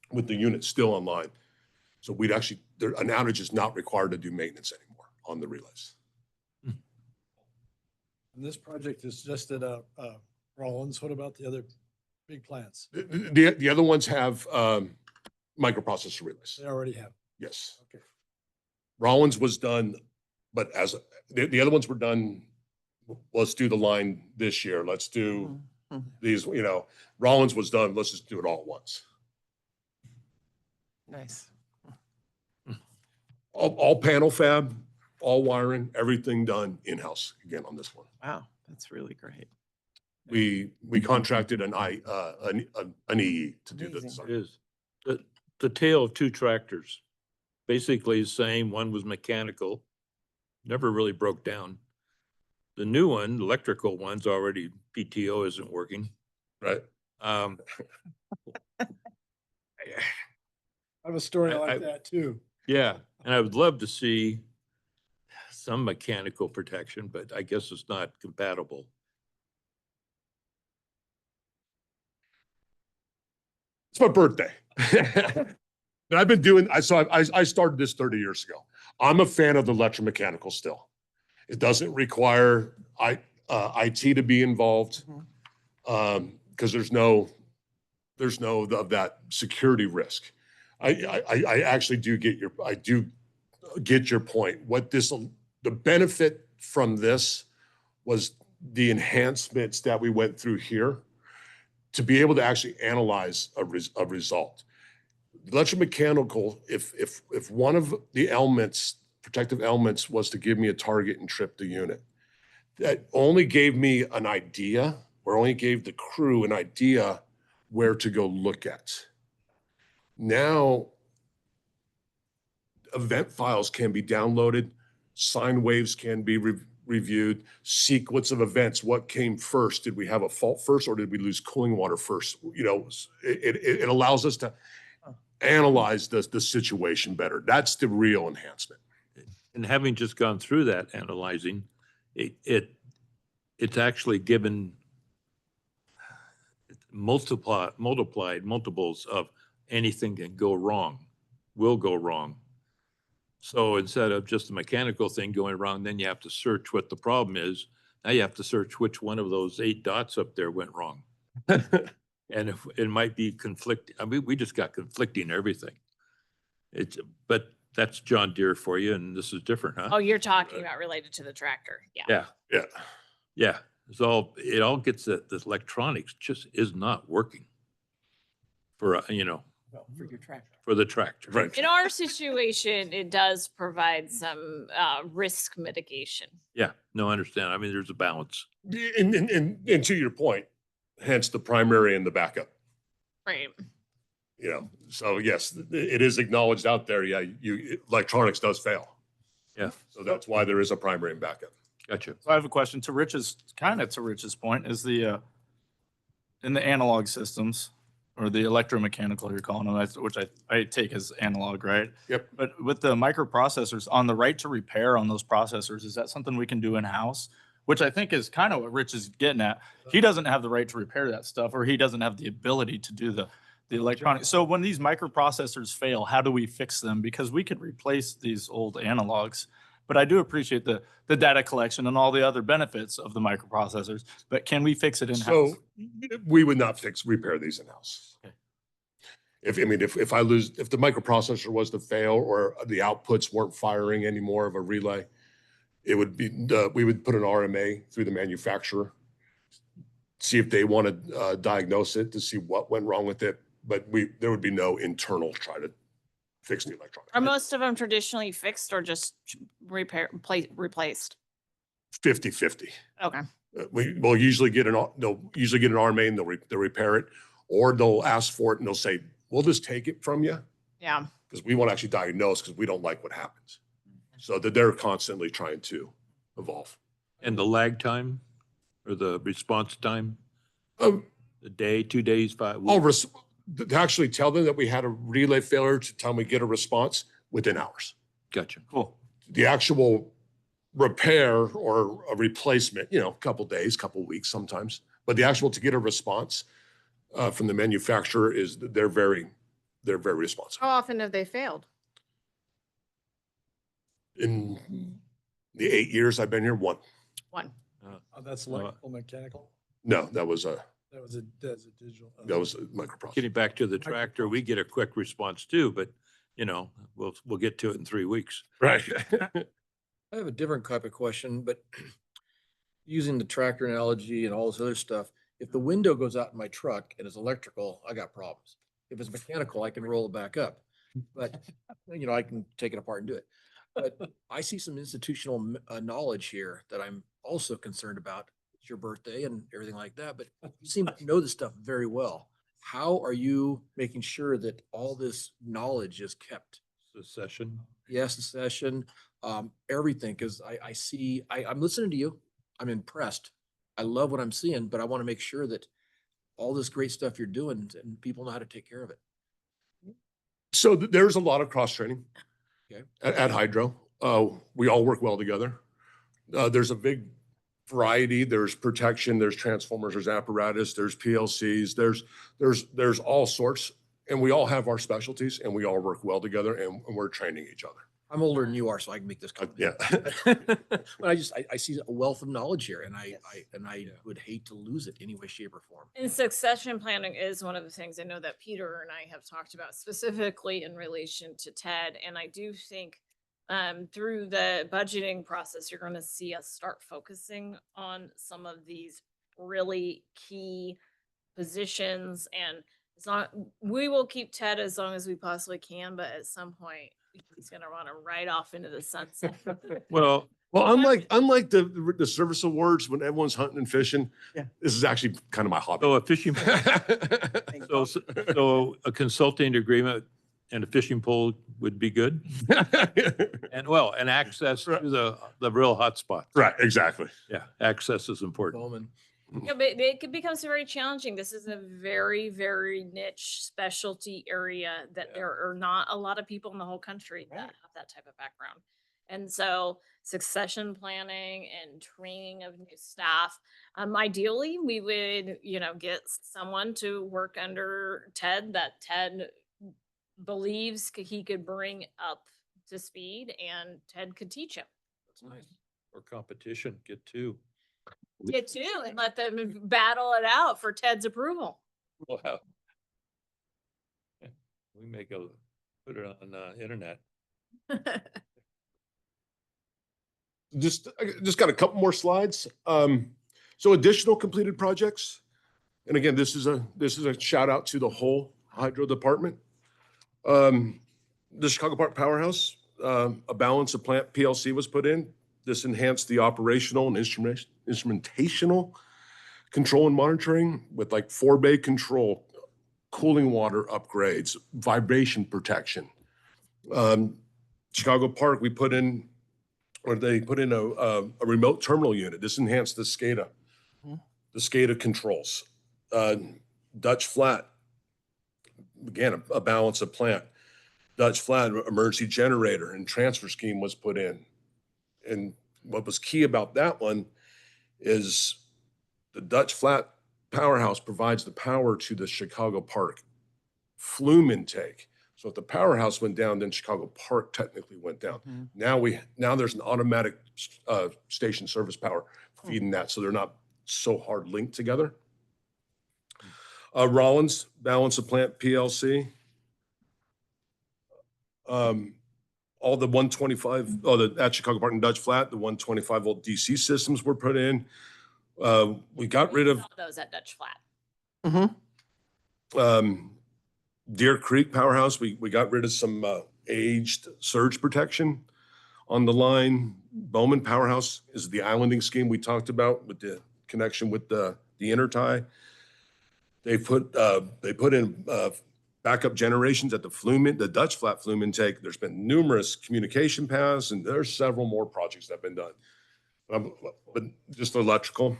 Speaker 15: with the unit still online. So we'd actually, an outage is not required to do maintenance anymore on the relays.
Speaker 10: And this project is just at Rollins. What about the other big plants?
Speaker 15: The other ones have microprocessor relays.
Speaker 10: They already have.
Speaker 15: Yes.
Speaker 10: Okay.
Speaker 15: Rollins was done, but the other ones were done, let's do the line this year. Let's do these, Rollins was done, let's just do it all at once.
Speaker 1: Nice.
Speaker 15: All panel fab, all wiring, everything done in-house again on this one.
Speaker 1: Wow, that's really great.
Speaker 15: We contracted an EE to do
Speaker 1: Amazing.
Speaker 15: this.
Speaker 7: It is. The tale of two tractors, basically the same. One was mechanical, never really broke down. The new one, electrical one's already, PTO isn't working.
Speaker 15: Right.
Speaker 10: I have a story
Speaker 7: I-
Speaker 10: like that too.
Speaker 7: Yeah, and I would love to see some mechanical protection, but I guess it's not compatible.
Speaker 15: It's my birthday. And I've been doing, I started this 30 years ago. I'm a fan of the electromechanical still. It doesn't require IT to be involved because there's no of that security risk. I actually do get your point. The benefit from this was the enhancements that we went through here to be able to actually analyze a result. Electromechanical, if one of the elements, protective elements, was to give me a target and trip the unit, that only gave me an idea, or only gave the crew an idea where to go look at. Now, event files can be downloaded, sine waves can be reviewed, sequence of events, what came first? Did we have a fault first, or did we lose cooling water first? It allows us to analyze the situation better. That's the real enhancement.
Speaker 7: And having just gone through that analyzing, it's actually given multiplied multiples of anything can go wrong, will go wrong. So instead of just a mechanical thing going wrong, then you have to search what the problem is. Now you have to search which one of those 8 dots up there went wrong. And if it might be conflicting, I mean, we just got conflicting everything. But that's John Deere for you, and this is different, huh?
Speaker 5: Oh, you're talking about related to the tractor. Yeah.
Speaker 7: Yeah. It all gets that the electronics just is not working for,
Speaker 1: Well, for your tractor.
Speaker 7: for the tractor.
Speaker 15: Right.
Speaker 5: In our situation, it does provide some risk mitigation.
Speaker 7: Yeah, no, I understand. I mean, there's a balance.
Speaker 15: And to your point, hence the primary and the backup.
Speaker 5: Right.
Speaker 15: So yes, it is acknowledged out there. Yeah, electronics does fail.
Speaker 7: Yeah.
Speaker 15: So that's why there is a primary and backup.
Speaker 7: Gotcha.
Speaker 9: So I have a question to Rich's point is in the analog systems or the electromechanical you're calling them, which I take as analog, right?
Speaker 15: Yep.
Speaker 9: But with the microprocessors on the right to repair on those processors, is that something we can do in-house? Which I think is kind of what Rich is getting at. He doesn't have the right to repair that stuff, or he doesn't have the ability to do the electronic. So when these microprocessors fail, how do we fix them? Because we could replace these old analogs. But I do appreciate the data collection and all the other benefits of the microprocessors. But can we fix it in-house?
Speaker 15: So we would not repair these in-house.
Speaker 9: Okay.
Speaker 15: If I lose, if the microprocessor was to fail or the outputs weren't firing anymore of a relay, it would be, we would put an RMA through the manufacturer, see if they want to diagnose it to see what went wrong with it. But there would be no internal try to fix the electronics.
Speaker 5: Are most of them traditionally fixed or just replaced?
Speaker 15: 50-50.
Speaker 5: Okay.
Speaker 15: We'll usually they'll usually get an RMA and they'll repair it, or they'll ask for it and they'll say, we'll just take it from you.
Speaker 5: Yeah.
Speaker 15: Because we want to actually diagnose because we don't like what happens. So that they're constantly trying to evolve.
Speaker 7: And the lag time or the response time?
Speaker 15: Um,
Speaker 7: A day, 2 days, 5
Speaker 15: I'll
Speaker 7: weeks?
Speaker 15: to actually tell them that we had a relay failure to tell them we get a response within hours.
Speaker 7: Gotcha.
Speaker 9: Cool.
Speaker 15: The actual repair or a replacement, a couple days, couple weeks sometimes. But the actual to get a response from the manufacturer is they're very responsive.
Speaker 5: How often have they failed?
Speaker 15: In the 8 years I've been here, one.
Speaker 10: Oh, that's electrical, mechanical?
Speaker 15: No, that was
Speaker 10: That's a digital.
Speaker 15: that was a microprocessor.
Speaker 7: Getting back to the tractor, we get a quick response too, but we'll get to it in 3 weeks.
Speaker 15: Right.
Speaker 12: I have a different type of question, but using the tractor analogy and all this other stuff, if the window goes out in my truck and it's electrical, I got problems. If it's mechanical, I can roll it back up. But, I can take it apart and do it. But I see some institutional knowledge here that I'm also concerned about. It's your birthday and everything like that, but you seem to know this stuff very well. How are you making sure that all this knowledge is kept?
Speaker 7: Succession.
Speaker 12: Yes, the session, everything, because I'm listening to you. I'm impressed. I love what I'm seeing, but I want to make sure that all this great stuff you're doing and people know how to take care of it.
Speaker 15: So there's a lot of cross training.
Speaker 12: Okay.
Speaker 15: At Hydro. We all work well together. There's a big variety. There's protection, there's transformers, there's apparatus, there's PLCs, there's all sorts. And we all have our specialties and we all work well together and we're training each other.
Speaker 12: I'm older than you are, so I can make this comment.
Speaker 15: Yeah.
Speaker 12: But I see a wealth of knowledge here and I would hate to lose it any way, shape or form.
Speaker 5: And succession planning is one of the things I know that Peter and I have talked about specifically in relation to TED. And I do think through the budgeting process, you're going to see us start focusing on some of these really key positions. And we will keep TED as long as we possibly can, but at some point he's going to run it right off into the sunset.
Speaker 7: Well,
Speaker 15: unlike the service awards when everyone's hunting and fishing, this is actually kind of my hobby.
Speaker 7: so a fishing, so a consulting agreement and a fishing pole would be good. And access to the real hot spots.
Speaker 15: Right, exactly.
Speaker 7: Yeah, access is important.
Speaker 12: Bowman.
Speaker 5: Yeah, but it becomes very challenging. This is a very, very niche specialty area that there are not a lot of people in the whole country that have that type of background. And so succession planning and training of new staff, ideally we would, get someone to work under Ted that Ted believes he could bring up to speed and Ted could teach him.
Speaker 12: That's nice.
Speaker 7: Or competition, get two.
Speaker 5: Get two and let them battle it out for Ted's approval.
Speaker 7: Wow. We may go put it on internet.
Speaker 15: Just got a couple more slides. So additional completed projects. And again, this is a shout out to the whole hydro department. The Chicago Park Powerhouse, a balance of plant PLC was put in. This enhanced the operational and instrumentational control and monitoring with like 4-bay control, cooling water upgrades, vibration protection. Chicago Park, they put in a remote terminal unit. This enhanced the SCADA controls. Dutch Flat, again, a balance of plant. Dutch Flat, emergency generator and transfer scheme was put in. And what was key about that one is the Dutch Flat powerhouse provides the power to the Chicago Park flume intake. So if the powerhouse went down, then Chicago Park technically went down. Now there's an automatic station service power feeding that, so they're not so hard linked together. Rollins, balance of plant PLC. All the 125, at Chicago Park and Dutch Flat, the 125 volt DC systems were put in. We got rid of
Speaker 5: Saw those at Dutch Flat.
Speaker 15: Deer Creek Powerhouse. We got rid of some aged surge protection on the line. Bowman Powerhouse is the islanding scheme we talked about with the connection with the intertie. They put in backup generations at the Dutch Flat flume intake. There's been numerous communication paths, and there's several more projects that have been done. But just electrical.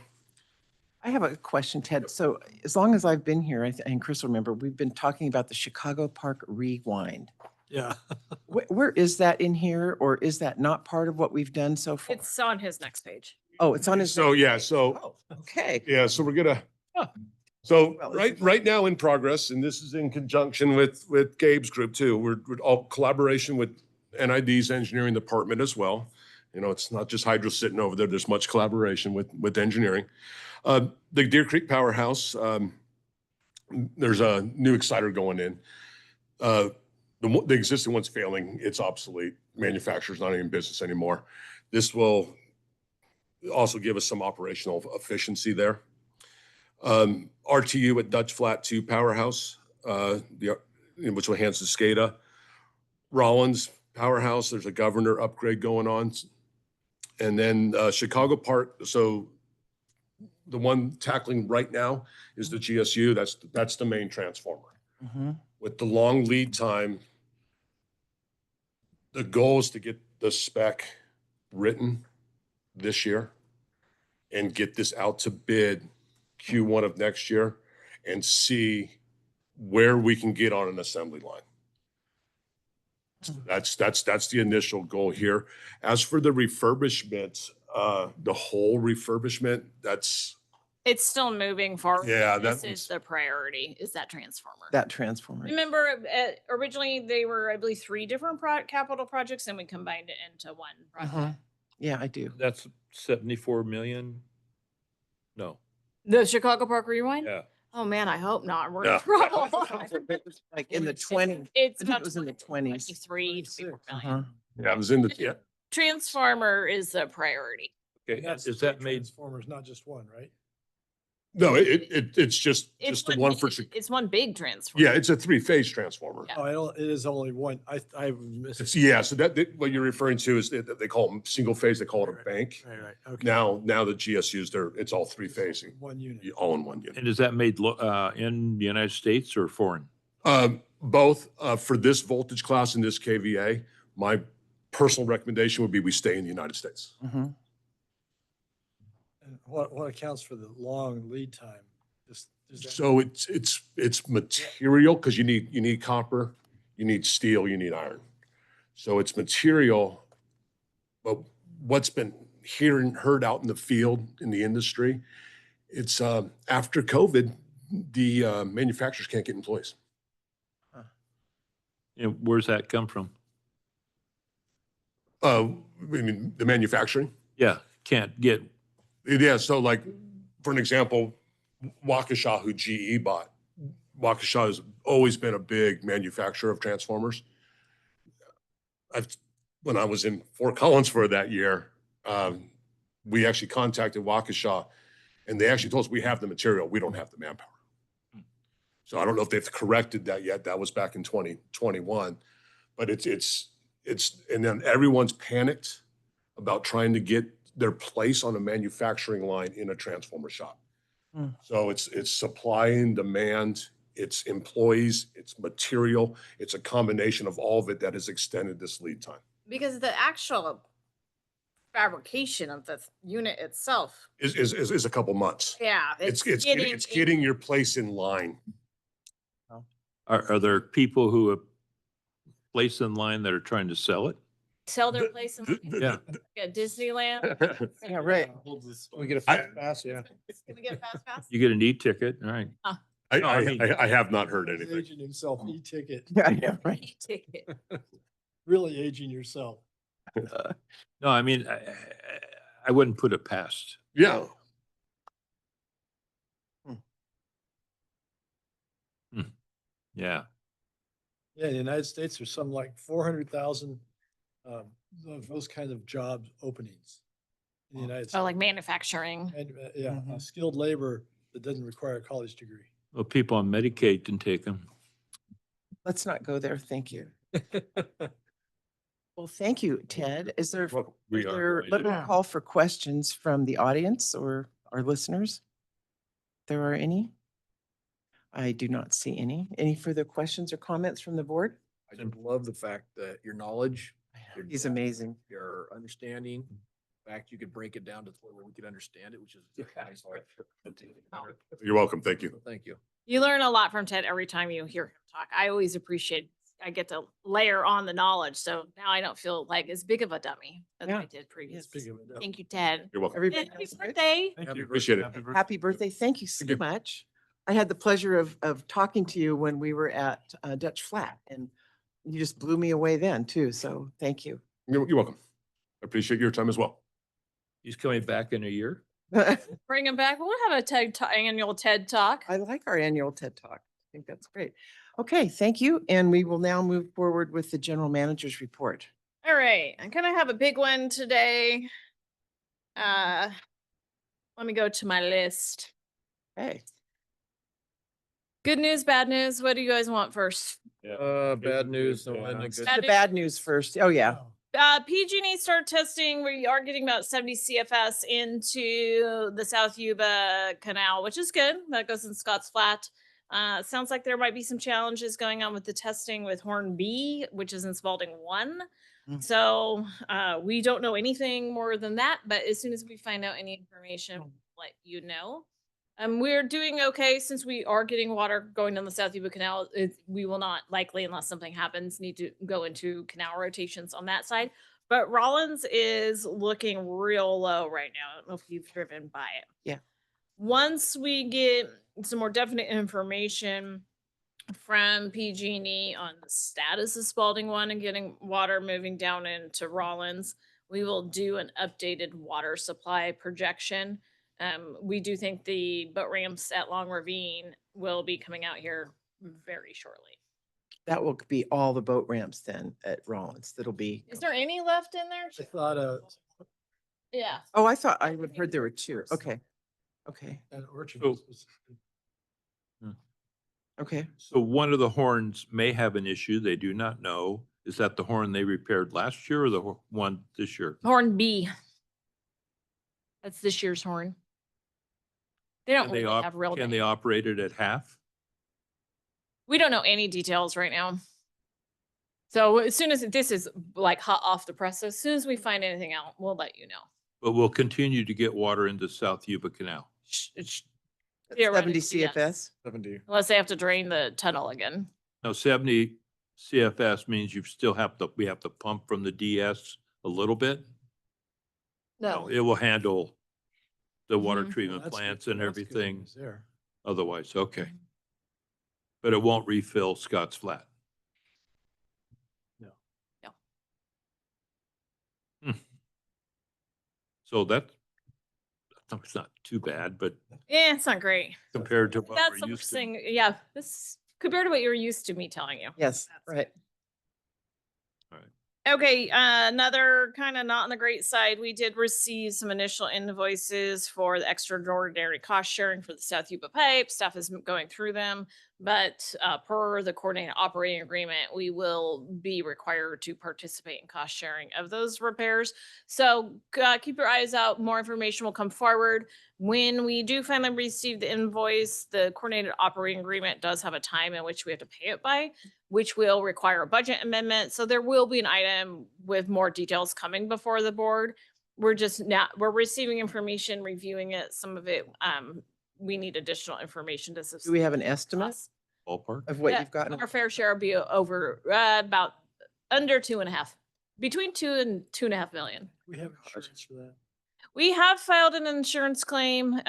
Speaker 1: I have a question, Ted. So as long as I've been here, and Chris will remember, we've been talking about the Chicago Park Rewind.
Speaker 10: Yeah.
Speaker 1: Where is that in here, or is that not part of what we've done so far?
Speaker 5: It's on his next page.
Speaker 1: Oh, it's on his.
Speaker 15: So,
Speaker 1: next
Speaker 15: yeah,
Speaker 1: page.
Speaker 15: so,
Speaker 1: Oh, okay.
Speaker 15: yeah, so we're gonna, so
Speaker 1: Well,
Speaker 15: right now in progress, and this is in conjunction with Gabe's group too. We're all collaboration with NID's engineering department as well. You know, it's not just Hydro sitting over there. There's much collaboration with engineering. The Deer Creek Powerhouse, there's a new exciter going in. The existing one's failing. It's obsolete. Manufacturer's not even in business anymore. This will also give us some operational efficiency there. RTU at Dutch Flat 2 Powerhouse, which will enhance the SCADA. Rollins Powerhouse, there's a governor upgrade going on. And then Chicago Park, so the one tackling right now is the GSU. That's the main transformer. With the long lead time, the goal is to get the spec written this year and get this out to bid Q1 of next year and see where we can get on an assembly line. So that's the initial goal here. As for the refurbishment, the whole refurbishment,
Speaker 5: It's still moving forward.
Speaker 15: Yeah,
Speaker 5: This
Speaker 15: that
Speaker 5: is the priority, is that transformer.
Speaker 1: That transformer.
Speaker 5: Remember, originally they were, I believe, 3 different capital projects, and we combined it into one project.
Speaker 1: Yeah, I do.
Speaker 7: That's 74 million? No,
Speaker 5: The Chicago Park Rewind?
Speaker 7: yeah.
Speaker 5: Oh, man, I hope not. We're in
Speaker 15: Yeah.
Speaker 5: trouble.
Speaker 1: Like in the 20s.
Speaker 5: It's
Speaker 1: I think
Speaker 5: about
Speaker 1: it was in the 20s.
Speaker 5: 23, 24 million.
Speaker 15: yeah, it was in the, yeah.
Speaker 5: Transformer is the priority.
Speaker 7: Okay,
Speaker 10: That's
Speaker 7: is that made,
Speaker 10: Transformers, not just one, right?
Speaker 15: No, it's just the one for,
Speaker 5: It's one big transformer.
Speaker 15: yeah, it's a 3-phase transformer.
Speaker 5: Yeah.
Speaker 10: Oh, it is only one. I missed.
Speaker 15: It's, yeah, so what you're referring to is that they call them single phase, they call it a bank.
Speaker 10: Right, okay.
Speaker 15: Now the GSUs, it's all 3-phasing,
Speaker 10: One unit.
Speaker 15: all in one unit.
Speaker 7: and is that made in the United States or foreign?
Speaker 15: Both, for this voltage class and this KVA, my personal recommendation would be we stay in the United States.
Speaker 10: And what accounts for the long lead time? Is that-
Speaker 15: So it's material, because you need copper, you need steel, you need iron. So it's material, but what's been heard out in the field, in the industry, it's after COVID, the manufacturers can't get employees.
Speaker 7: And where's that come from?
Speaker 15: I mean, the manufacturing?
Speaker 7: Yeah, can't get,
Speaker 15: Yeah, so like, for an example, Waukesha, who GE bought, Waukesha has always been a big manufacturer of transformers. When I was in Fort Collins for that year, we actually contacted Waukesha, and they actually told us we have the material, we don't have the manpower. So I don't know if they've corrected that yet. That was back in 2021, but it's and then everyone's panicked about trying to get their place on a manufacturing line in a transformer shop. So it's supply and demand, it's employees, it's material, it's a combination of all of it that has extended this lead time.
Speaker 5: Because the actual fabrication of the unit itself,
Speaker 15: Is a couple months.
Speaker 5: yeah.
Speaker 15: It's getting your place in line.
Speaker 7: are there people who have placed in line that are trying to sell it?
Speaker 5: Sell their place in
Speaker 7: Yeah.
Speaker 5: Disneyland.
Speaker 1: Yeah, right.
Speaker 6: We get a
Speaker 15: fast
Speaker 6: pass, yeah.
Speaker 5: Can we get a fast pass?
Speaker 7: You get an e-ticket, all right. No, I mean-
Speaker 15: I have not heard anything.
Speaker 10: Aging himself, e-ticket,
Speaker 1: Yeah, I know, right.
Speaker 5: E-ticket.
Speaker 10: really aging yourself.
Speaker 7: No, I mean, I wouldn't put it past.
Speaker 15: Yeah.
Speaker 7: Yeah.
Speaker 10: Yeah, in the United States, there's some like 400,000 of those kinds of job openings in the United States.
Speaker 5: Oh, like manufacturing.
Speaker 10: And, yeah, skilled labor that doesn't require a college degree.
Speaker 7: Well, people on Medicaid can take them.
Speaker 1: Let's not go there. Thank you. Well, thank you, Ted. Is there,
Speaker 7: We are.
Speaker 1: let me call for questions from the audience or our listeners. If there are any? I do not see any. Any further questions or comments from the board?
Speaker 12: I just love the fact that your knowledge, your
Speaker 1: He's
Speaker 12: depth,
Speaker 1: amazing.
Speaker 12: your understanding, the fact you could break it down to the point where we could understand it, which is nice.
Speaker 15: You're welcome. Thank you.
Speaker 12: Thank you.
Speaker 5: You learn a lot from Ted every time you hear him talk. I always appreciate, I get to layer on the knowledge. So now I don't feel like as big of a dummy as
Speaker 1: Yeah.
Speaker 5: I did previously.
Speaker 10: Big of a deal.
Speaker 5: Thank you, Ted.
Speaker 15: You're welcome.
Speaker 1: Everybody
Speaker 5: Happy
Speaker 1: else good?
Speaker 5: birthday.
Speaker 9: Thank you.
Speaker 15: Appreciate it.
Speaker 9: Happy birthday.
Speaker 1: Happy birthday. Thank you so
Speaker 15: you.
Speaker 1: much. I had the pleasure of talking to you when we were at Dutch Flat and you just blew me away then too. So thank you.
Speaker 15: You're welcome. I appreciate your time as well.
Speaker 7: He's coming back in a year.
Speaker 5: Bring him back. We'll have a annual TED Talk.
Speaker 1: I like our annual TED Talk. I think that's great. Okay, thank you. And we will now move forward with the general manager's report.
Speaker 5: All right. I'm going to have a big one today. Let me go to my list.
Speaker 1: Hey,
Speaker 5: Good news, bad news. What do you guys want first?
Speaker 12: Bad news. and then a good-
Speaker 5: Bad
Speaker 1: the bad news first. Oh, yeah.
Speaker 5: PG&E started testing. We are getting about 70 CFS into the South Yuba Canal, which is good. That goes in Scotts Flat. Sounds like there might be some challenges going on with the testing with Horn B, which is in Spalding 1. So we don't know anything more than that, but as soon as we find out any information, we'll let you know. We're doing okay since we are getting water going down the South Yuba Canal. We will not likely, unless something happens, need to go into canal rotations on that side. But Rollins is looking real low right now. I don't know if you've driven by it.
Speaker 1: Yeah.
Speaker 5: Once we get some more definite information from PG&E on the status of Spalding 1 and getting water moving down into Rollins, we will do an updated water supply projection. We do think the boat ramps at Long Ravine will be coming out here very shortly.
Speaker 1: That will be all the boat ramps then at Rollins. That'll be.
Speaker 5: Is there any left in there?
Speaker 10: I thought,
Speaker 5: Yeah.
Speaker 1: Oh, I thought I would heard there were two. Okay. Okay.
Speaker 10: an orchard.
Speaker 7: So-
Speaker 10: was-
Speaker 1: Okay.
Speaker 7: So one of the horns may have an issue. They do not know. Is that the horn they repaired last year or the one this year?
Speaker 5: Horn B. That's this year's horn. They don't
Speaker 7: Can they
Speaker 5: really have real.
Speaker 7: Can they
Speaker 5: names.
Speaker 7: operate it at half?
Speaker 5: We don't know any details right now. So as soon as this is like hot off the press, as soon as we find anything out, we'll let you know.
Speaker 7: But we'll continue to get water into South Yuba Canal.
Speaker 1: That's 70
Speaker 5: Theoretically, yes.
Speaker 1: CFS.
Speaker 12: 70.
Speaker 5: Unless they have to drain the tunnel again.
Speaker 7: Now 70 CFS means we have to pump from the DS a little bit.
Speaker 5: No.
Speaker 7: It will handle the water
Speaker 5: Mhm.
Speaker 7: treatment
Speaker 10: That's good-
Speaker 7: plants and
Speaker 10: that's good
Speaker 7: everything
Speaker 10: news there.
Speaker 7: otherwise. Okay. But it won't refill Scotts Flat.
Speaker 10: No.
Speaker 5: No.
Speaker 7: So it's not too bad, but
Speaker 5: Yeah, it's not great.
Speaker 7: compared to what
Speaker 5: That's
Speaker 7: we're
Speaker 5: the
Speaker 7: used
Speaker 5: first
Speaker 7: to.
Speaker 5: thing. Yeah, this compared to what you're used to me telling you.
Speaker 1: Yes, right.
Speaker 5: Okay, another kind of not on the great side. We did receive some initial invoices for the extraordinary cost sharing for the South Yuba pipe. Staff is going through them, but per the coordinated operating agreement, we will be required to participate in cost sharing of those repairs. So keep your eyes out. More information will come forward. When we do finally receive the invoice, the coordinated operating agreement does have a time in which we have to pay it by, which will require a budget amendment. So there will be an item with more details coming before the board. We're receiving information, reviewing it. Some of it, we need additional information to.
Speaker 1: Do we have an estimate
Speaker 5: us.
Speaker 7: Ballpark?
Speaker 1: of what
Speaker 5: Yeah,
Speaker 1: you've gotten?
Speaker 5: Our fair share will be over about under 2.5, between 2 and 2.5 million.
Speaker 10: We have insurance for that.
Speaker 5: We have filed an insurance claim.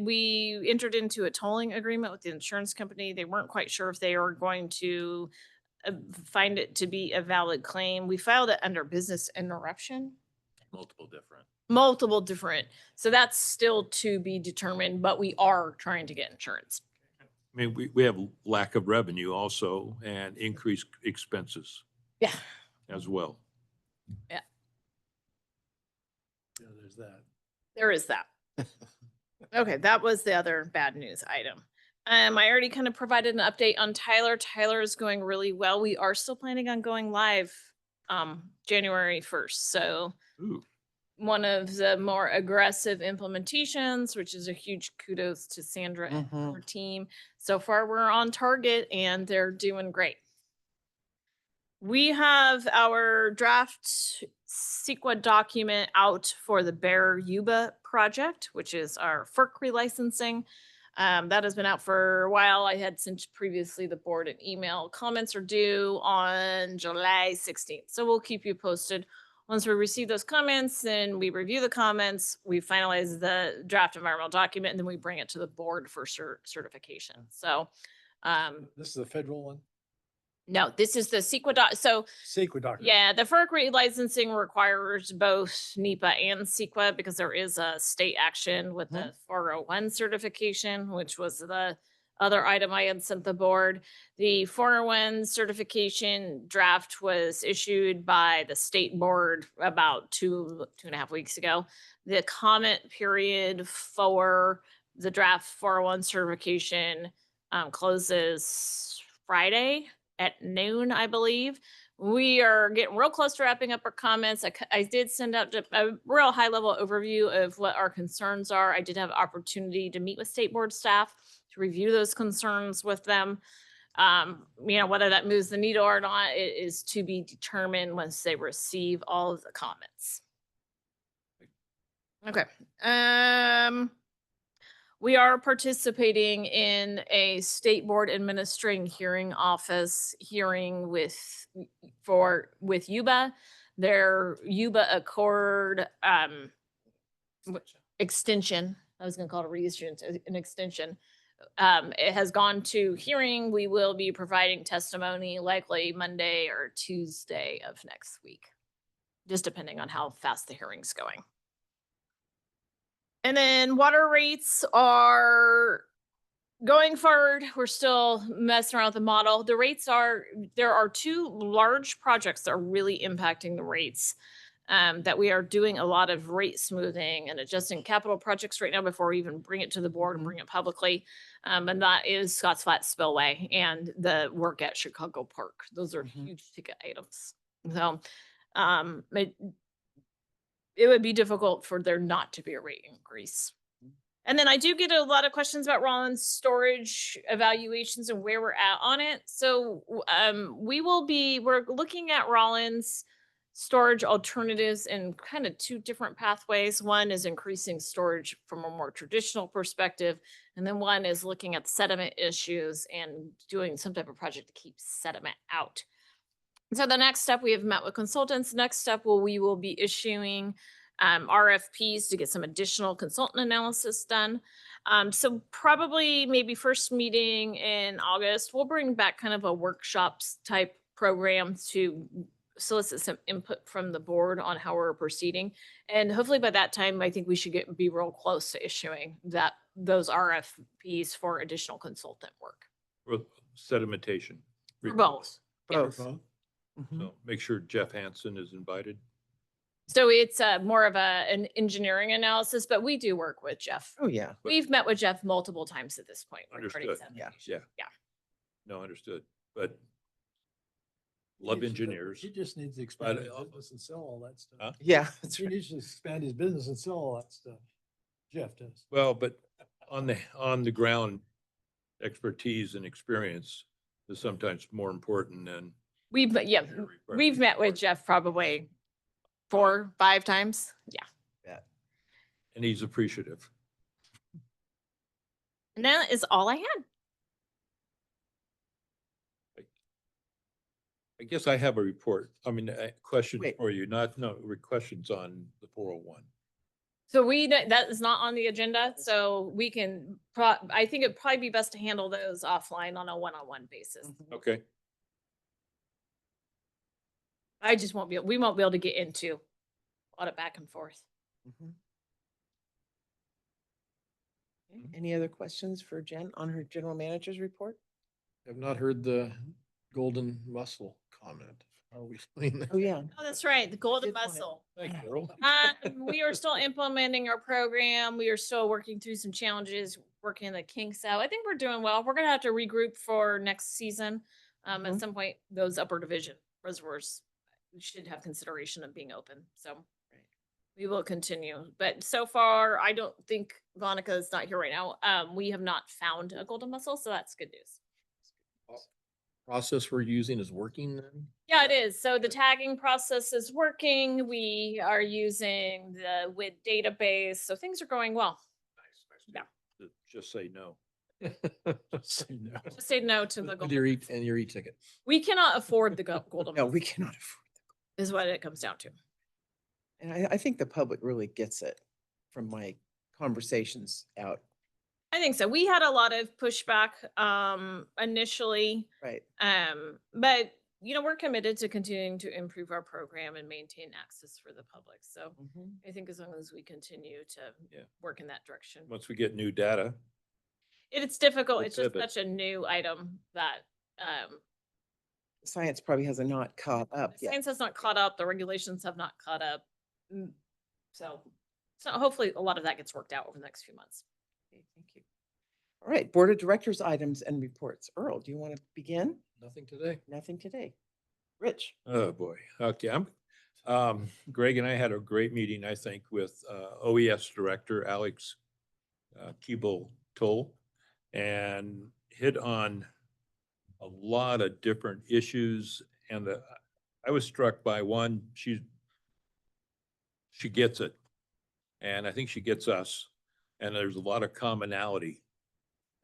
Speaker 5: We entered into a tolling agreement with the insurance company. They weren't quite sure if they were going to find it to be a valid claim. We filed it under business interruption. Multiple different. So that's still to be determined, but we are trying to get insurance.
Speaker 7: I mean, we have lack of revenue also and increased expenses
Speaker 5: Yeah.
Speaker 7: as well.
Speaker 10: Yeah, there's that.
Speaker 5: There is that. Okay, that was the other bad news item. I already kind of provided an update on Tyler. Tyler is going really well. We are still planning on going live January 1st. So
Speaker 7: Ooh.
Speaker 5: one of the more aggressive implementations, which is a huge kudos to Sandra and
Speaker 1: Mhm.
Speaker 5: her team. So far, we're on target and they're doing great. We have our draft CEQA document out for the Bear Yuba project, which is our FERC relicensing. That has been out for a while. I had sent previously the board an email. Comments are due on July 16th. So we'll keep you posted. Once we receive those comments and we review the comments, we finalize the draft environmental document and then we bring it to the board for certification. So
Speaker 10: This is a federal one,
Speaker 5: no, this is the CEQA doc. So
Speaker 10: secret document.
Speaker 5: yeah, the FERC relicensing requires both NEPA and CEQA because there is a state action with the 401 certification, which was the other item I had sent the board. The 401 certification draft was issued by the state board about 2.5 weeks ago. The comment period for the draft 401 certification closes Friday at noon, I believe. We are getting real close to wrapping up our comments. I did send out a real high level overview of what our concerns are. I did have opportunity to meet with state board staff to review those concerns with them. Whether that moves the needle or not, it is to be determined once they receive all of the comments. Okay. We are participating in a state board administering hearing office hearing with Yuba. Their Yuba Accord extension. I was going to call it a reissuance, an extension. It has gone to hearing. We will be providing testimony likely Monday or Tuesday of next week, just depending on how fast the hearing's going. And then water rates are going forward. We're still messing around with the model. The rates there are two large projects that are really impacting the rates that we are doing a lot of rate smoothing and adjusting capital projects right now before we even bring it to the board and bring it publicly. And that is Scotts Flat Spillway and the work at Chicago Park. Those are huge ticket items. So it would be difficult for there not to be a rate increase. And then I do get a lot of questions about Rollins storage evaluations and where we're at on it. So we're looking at Rollins storage alternatives in kind of two different pathways. One is increasing storage from a more traditional perspective. And then one is looking at sediment issues and doing some type of project to keep sediment out. So the next step, we have met with consultants. Next step, we will be issuing RFPs to get some additional consultant analysis done. So probably maybe first meeting in August, we'll bring back kind of a workshops type program to solicit some input from the board on how we're proceeding. And hopefully by that time, I think we should be real close to issuing those RFPs for additional consultant work.
Speaker 7: For sedimentation.
Speaker 5: For both.
Speaker 1: Both.
Speaker 7: So make sure Jeff Hansen is invited.
Speaker 5: So it's more of an engineering analysis, but we do work with Jeff.
Speaker 1: Oh, yeah.
Speaker 5: We've met with Jeff multiple times at this point.
Speaker 7: Understood.
Speaker 1: Yeah.
Speaker 7: Yeah. No, understood. But love engineers.
Speaker 10: He just needs to expand
Speaker 7: But,
Speaker 10: his business and sell all that stuff.
Speaker 7: Huh?
Speaker 1: Yeah, that's
Speaker 10: He
Speaker 1: right.
Speaker 10: needs to expand his business and sell all that stuff. Jeff does.
Speaker 7: Well, but on the ground expertise and experience is sometimes more important than.
Speaker 5: We've met with Jeff probably 4, 5 times. Yeah.
Speaker 7: And he's appreciative.
Speaker 5: And that is all I had.
Speaker 7: I guess I have a report. I mean, a question
Speaker 1: Wait.
Speaker 7: for you, questions on the 401.
Speaker 5: So that is not on the agenda. So we can, I think it'd probably be best to handle those offline on a one-on-one basis.
Speaker 7: Okay.
Speaker 5: We won't be able to get into a lot of back and forth.
Speaker 1: Okay, any other questions for Jen on her general manager's report?
Speaker 12: I've not heard the golden mussel comment. Are we doing that?
Speaker 1: Oh, yeah.
Speaker 5: Oh, that's right, the golden
Speaker 1: Good point.
Speaker 5: mussel.
Speaker 12: Thanks, Carol.
Speaker 5: We are still implementing our program. We are still working through some challenges, working the kinks out. I think we're doing well. We're gonna have to regroup for next season. At
Speaker 1: Mhm.
Speaker 5: some point, those upper division reservoirs should have consideration of being open. So we will continue. But so far, I don't think Monica is not here right now. We have not found a golden mussel, so that's good news.
Speaker 12: Process we're using is working then?
Speaker 5: Yeah, it is. So the tagging process is working. We are using the WID database, so things are going well. Yeah.
Speaker 7: Just say no.
Speaker 12: Say no.
Speaker 5: Just say no to the
Speaker 12: And
Speaker 5: golden.
Speaker 12: your e-ticket.
Speaker 5: We cannot afford the golden.
Speaker 1: No, we
Speaker 5: mussel,
Speaker 1: cannot afford.
Speaker 5: is what it comes down to.
Speaker 1: And I think the public really gets it from my conversations out.
Speaker 5: I think so. We had a lot of pushback initially,
Speaker 1: Right.
Speaker 5: but we're committed to continuing to improve our program and maintain access for the public. So
Speaker 1: Mhm.
Speaker 5: I think as long as we continue to
Speaker 7: Yeah.
Speaker 5: work in that direction.
Speaker 7: Once we get new data,
Speaker 5: It's difficult.
Speaker 7: We'll
Speaker 5: It's just
Speaker 7: pivot.
Speaker 5: such a new item that
Speaker 1: Science probably has not caught up
Speaker 5: the
Speaker 1: yet.
Speaker 5: science has not caught up. The regulations have not caught up. So hopefully a lot of that gets worked out over the next few months.
Speaker 1: Okay, thank you. All right, Board of Directors items and reports. Earl, do you want to begin?
Speaker 12: Nothing today.
Speaker 1: Nothing today. Rich?
Speaker 7: oh boy. Okay, Greg and I had a great meeting, I think, with OES Director Alex Keeble-Toll, and hit on a lot of different issues. And I was struck by one, she gets it. And I think she gets us. And there's a lot of commonality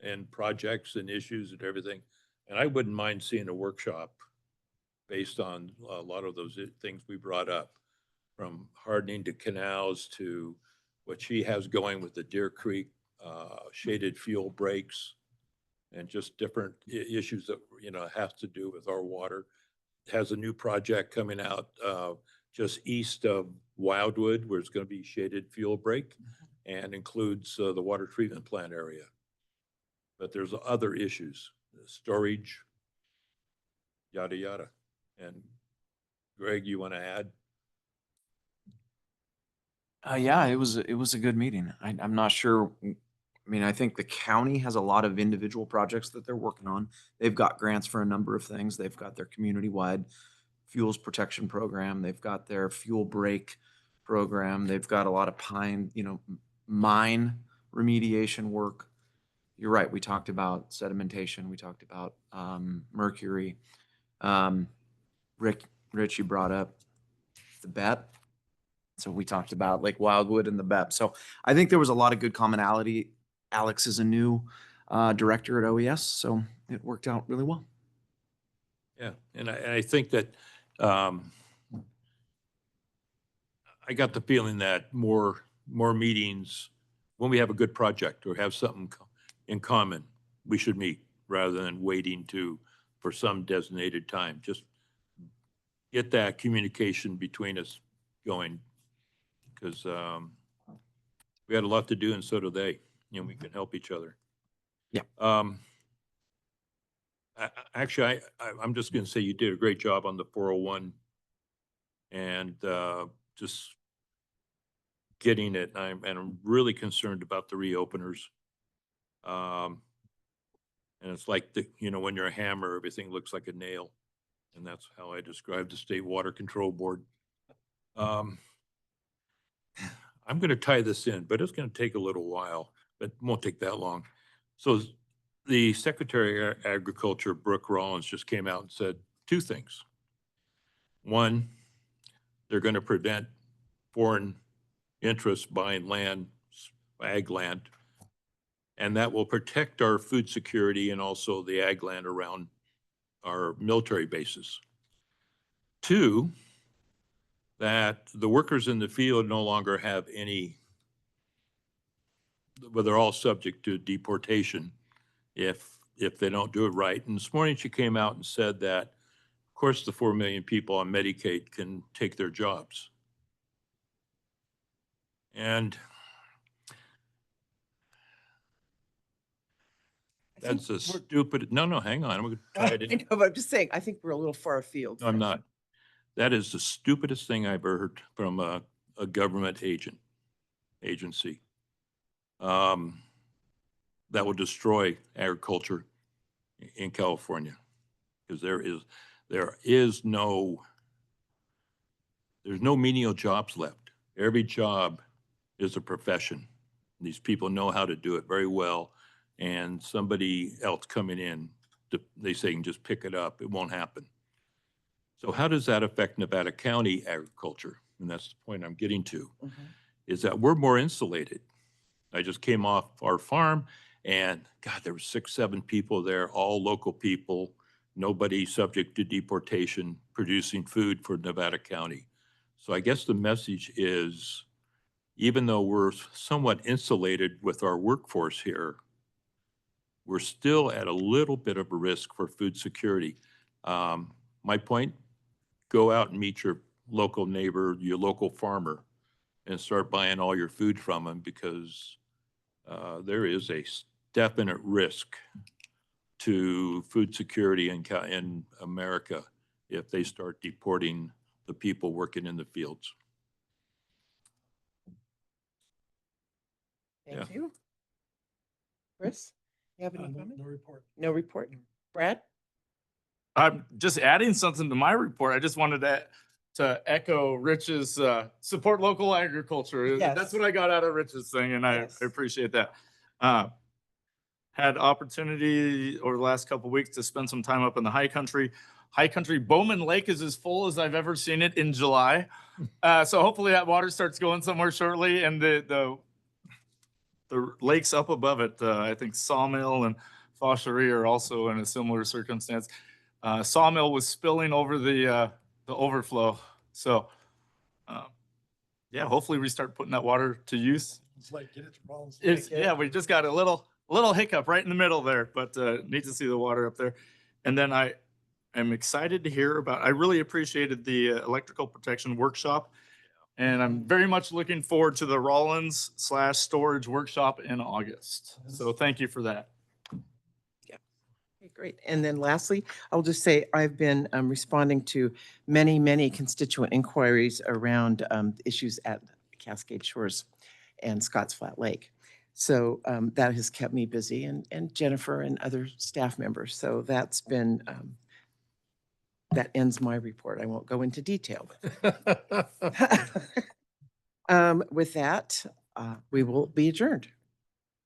Speaker 7: in projects and issues and everything. And I wouldn't mind seeing a workshop based on a lot of those things we brought up, from hardening to canals to what she has going with the Deer Creek shaded fuel breaks, and just different issues that, has to do with our water. Has a new project coming out just east of Wildwood, where it's going to be shaded fuel break, and includes the water treatment plant area. But there's other issues, storage, yada, yada. And Greg, you want to add?
Speaker 17: Yeah, it was a good meeting. I'm not sure. I mean, I think the county has a lot of individual projects that they're working on. They've got grants for a number of things. They've got their community-wide fuels protection program. They've got their fuel break program. They've got a lot of mine remediation work. You're right. We talked about sedimentation. We talked about mercury. Rich, you brought up the BEP. So we talked about Lake Wildwood and the BEP. So I think there was a lot of good commonality. Alex is a new director at OES, so it worked out really well.
Speaker 7: Yeah, and I think that I got the feeling that more meetings, when we have a good project or have something in common, we should meet rather than waiting for some designated time. Just get that communication between us going, because we had a lot to do, and so do they. We can help each other.
Speaker 17: Yeah.
Speaker 7: Actually, I'm just going to say you did a great job on the 401 and just getting it. And I'm really concerned about the reopeners. And it's like when you're a hammer, everything looks like a nail. And that's how I describe the State Water Control Board. I'm going to tie this in, but it's going to take a little while, but it won't take that long. So the Secretary of Agriculture, Brooke Rollins, just came out and said two things. One, they're going to prevent foreign interests buying land, ag land, and that will protect our food security and also the ag land around our military bases. Two, that the workers in the field no longer have but they're all subject to deportation if they don't do it right. And this morning she came out and said that, of course, the 4 million people on Medicaid can take their jobs. And
Speaker 1: I think
Speaker 7: That's a
Speaker 1: we're-
Speaker 7: stupid, no, hang on. I'm going to try it.
Speaker 1: I know, but I'm just saying, I think we're a little far afield.
Speaker 7: No, I'm not. That is the stupidest thing I've ever heard from a government agency. That will destroy agriculture in California because there's no menial jobs left. Every job is a profession. These people know how to do it very well, and somebody else coming in, they say can just pick it up. It won't happen. So how does that affect Nevada County agriculture? And that's the point I'm getting to, is that we're more insulated. I just came off our farm and God, there were 6, 7 people there, all local people, nobody subject to deportation, producing food for Nevada County. So I guess the message is, even though we're somewhat insulated with our workforce here, we're still at a little bit of a risk for food security. My point, go out and meet your local neighbor, your local farmer, and start buying all your food from them because there is a definite risk to food security in America if they start deporting the people working in the fields.
Speaker 1: Thank you. Chris, you have any comment?
Speaker 10: No report.
Speaker 1: No report. Brad?
Speaker 9: I'm just adding something to my report. I just wanted to echo Rich's support local agriculture.
Speaker 1: Yes.
Speaker 9: That's what I got out of Rich's thing, and I appreciate that. Had opportunity over the last couple of weeks to spend some time up in the high country. High country, Bowman Lake is as full as I've ever seen it in July. So hopefully that water starts going somewhere shortly, and the lakes up above it, I think Sawmill and Fauchery are also in a similar circumstance. Sawmill was spilling over the overflow. So, yeah, hopefully we start putting that water to use.
Speaker 10: It's like, get it to Rollins.
Speaker 9: Yeah, we just got a little hiccup right in the middle there, but neat to see the water up there. And then I am excited to hear about, I really appreciated the electrical protection workshop. And I'm very much looking forward to the Rollins/storage workshop in August. So thank you for that.
Speaker 1: Okay, great. And then lastly, I'll just say I've been responding to many, many constituent inquiries around issues at Cascade Shores and Scotts Flat Lake. So that has kept me busy, and Jennifer and other staff members. So that's been, that ends my report. I won't go into detail. With that, we will be adjourned.